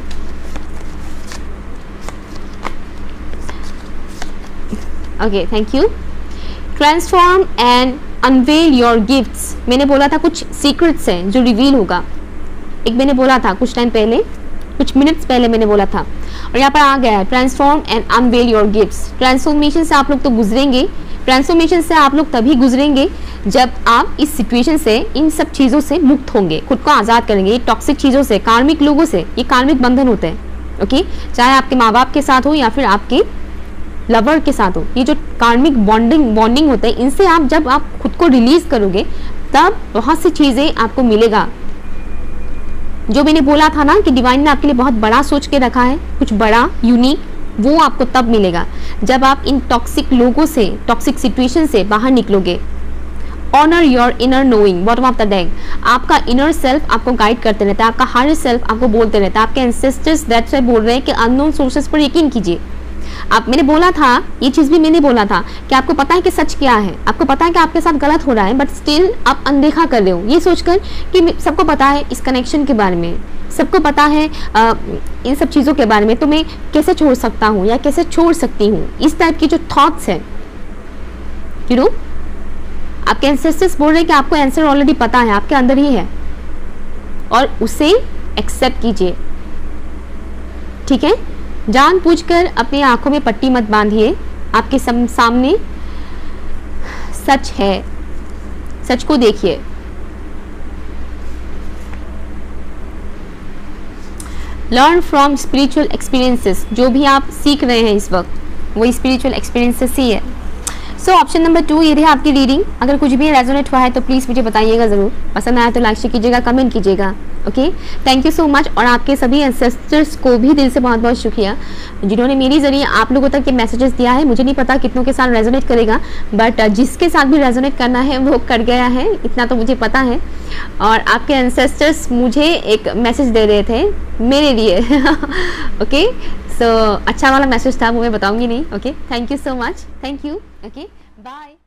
Okay, thank you. Transform and unveil your gifts, मैंने बोला था कुछ सीक्रेट्स हैं जो रिवील होगा, एक मैंने बोला था कुछ टाइम पहले, कुछ मिनट्स पहले मैंने बोला था, और यहाँ पर आ गया है transform and unveil your gifts. Transformation से आप लोग तो गुजरेंगे, ट्रांसफॉर्मेशन से आप लोग तभी गुजरेंगे जब आप इस सिचुएशन से, इन सब चीज़ों से मुक्त होंगे, खुद को आज़ाद करेंगे टॉक्सिक चीज़ों से, कार्मिक लोगों से। ये कार्मिक बंधन होते हैं, ओके, चाहे आपके माँ बाप के साथ हो या फिर आपके लवर के साथ हो, ये जो कार्मिक बॉन्डिंग होते हैं, इनसे आप जब आप खुद को रिलीज करोगे तब बहुत सी चीज़ें आपको मिलेगा। जो मैंने बोला था ना कि डिवाइन ने आपके लिए बहुत बड़ा सोच के रखा है, कुछ बड़ा यूनिक, वो आपको तब मिलेगा जब आप इन टॉक्सिक लोगों से, टॉक्सिक सिचुएशन से बाहर निकलोगे। Honour your inner knowing, bottom of the deck, आपका इनर सेल्फ आपको गाइड करते रहता है, आपका हायर सेल्फ आपको बोलते रहता है, आपके एंसेस्टर्स दैट्स वाई बोल रहे हैं कि अननोन सोर्सेज पर यकीन कीजिए। आप, मैंने बोला था, ये चीज़ भी मैंने बोला था कि आपको पता है कि सच क्या है, आपको पता है कि आपके साथ गलत हो रहा है, बट स्टिल आप अनदेखा कर रहे हो, ये सोचकर कि सबको पता है इस कनेक्शन के बारे में, सबको पता है इन सब चीज़ों के बारे में, तो मैं कैसे छोड़ सकता हूँ या कैसे छोड़ सकती हूँ। इस टाइप की जो थॉट्स हैं, यू नो, आपके एंसेस्टर्स बोल रहे हैं कि आपको आंसर ऑलरेडी पता है, आपके अंदर ही है, और उसे एक्सेप्ट कीजिए, ठीक है। जानबूझकर अपनी आंखों में पट्टी मत बांधिए, आपके सामने सच है, सच को देखिए। लर्न फ्रॉम स्पिरिचुअल एक्सपीरियंसेस, जो भी आप सीख रहे हैं इस वक्त वो स्पिरिचुअल एक्सपीरियंसेस ही है। सो ऑप्शन नंबर 2 ये रही आपकी रीडिंग। अगर कुछ भी रेजोनेट हुआ है तो प्लीज़ मुझे बताइएगा ज़रूर, पसंद आया तो लाइक शेयर कीजिएगा, कमेंट कीजिएगा। Okay, thank you so much. और आपके सभी एंसेस्टर्स को भी दिल से बहुत बहुत शुक्रिया जिन्होंने मेरी जरिए आप लोगों तक ये मैसेजेस दिया है। मुझे नहीं पता कितनों के साथ रेजोनेट करेगा, बट जिसके साथ भी रेजोनेट करना है वो कर गया है, इतना तो मुझे पता है। और आपके एंसेस्टर्स मुझे एक मैसेज दे रहे थे मेरे लिए ओके, सो अच्छा वाला मैसेज था, वो मैं बताऊंगी नहीं। Okay, thank you so much, thank you. Okay, bye.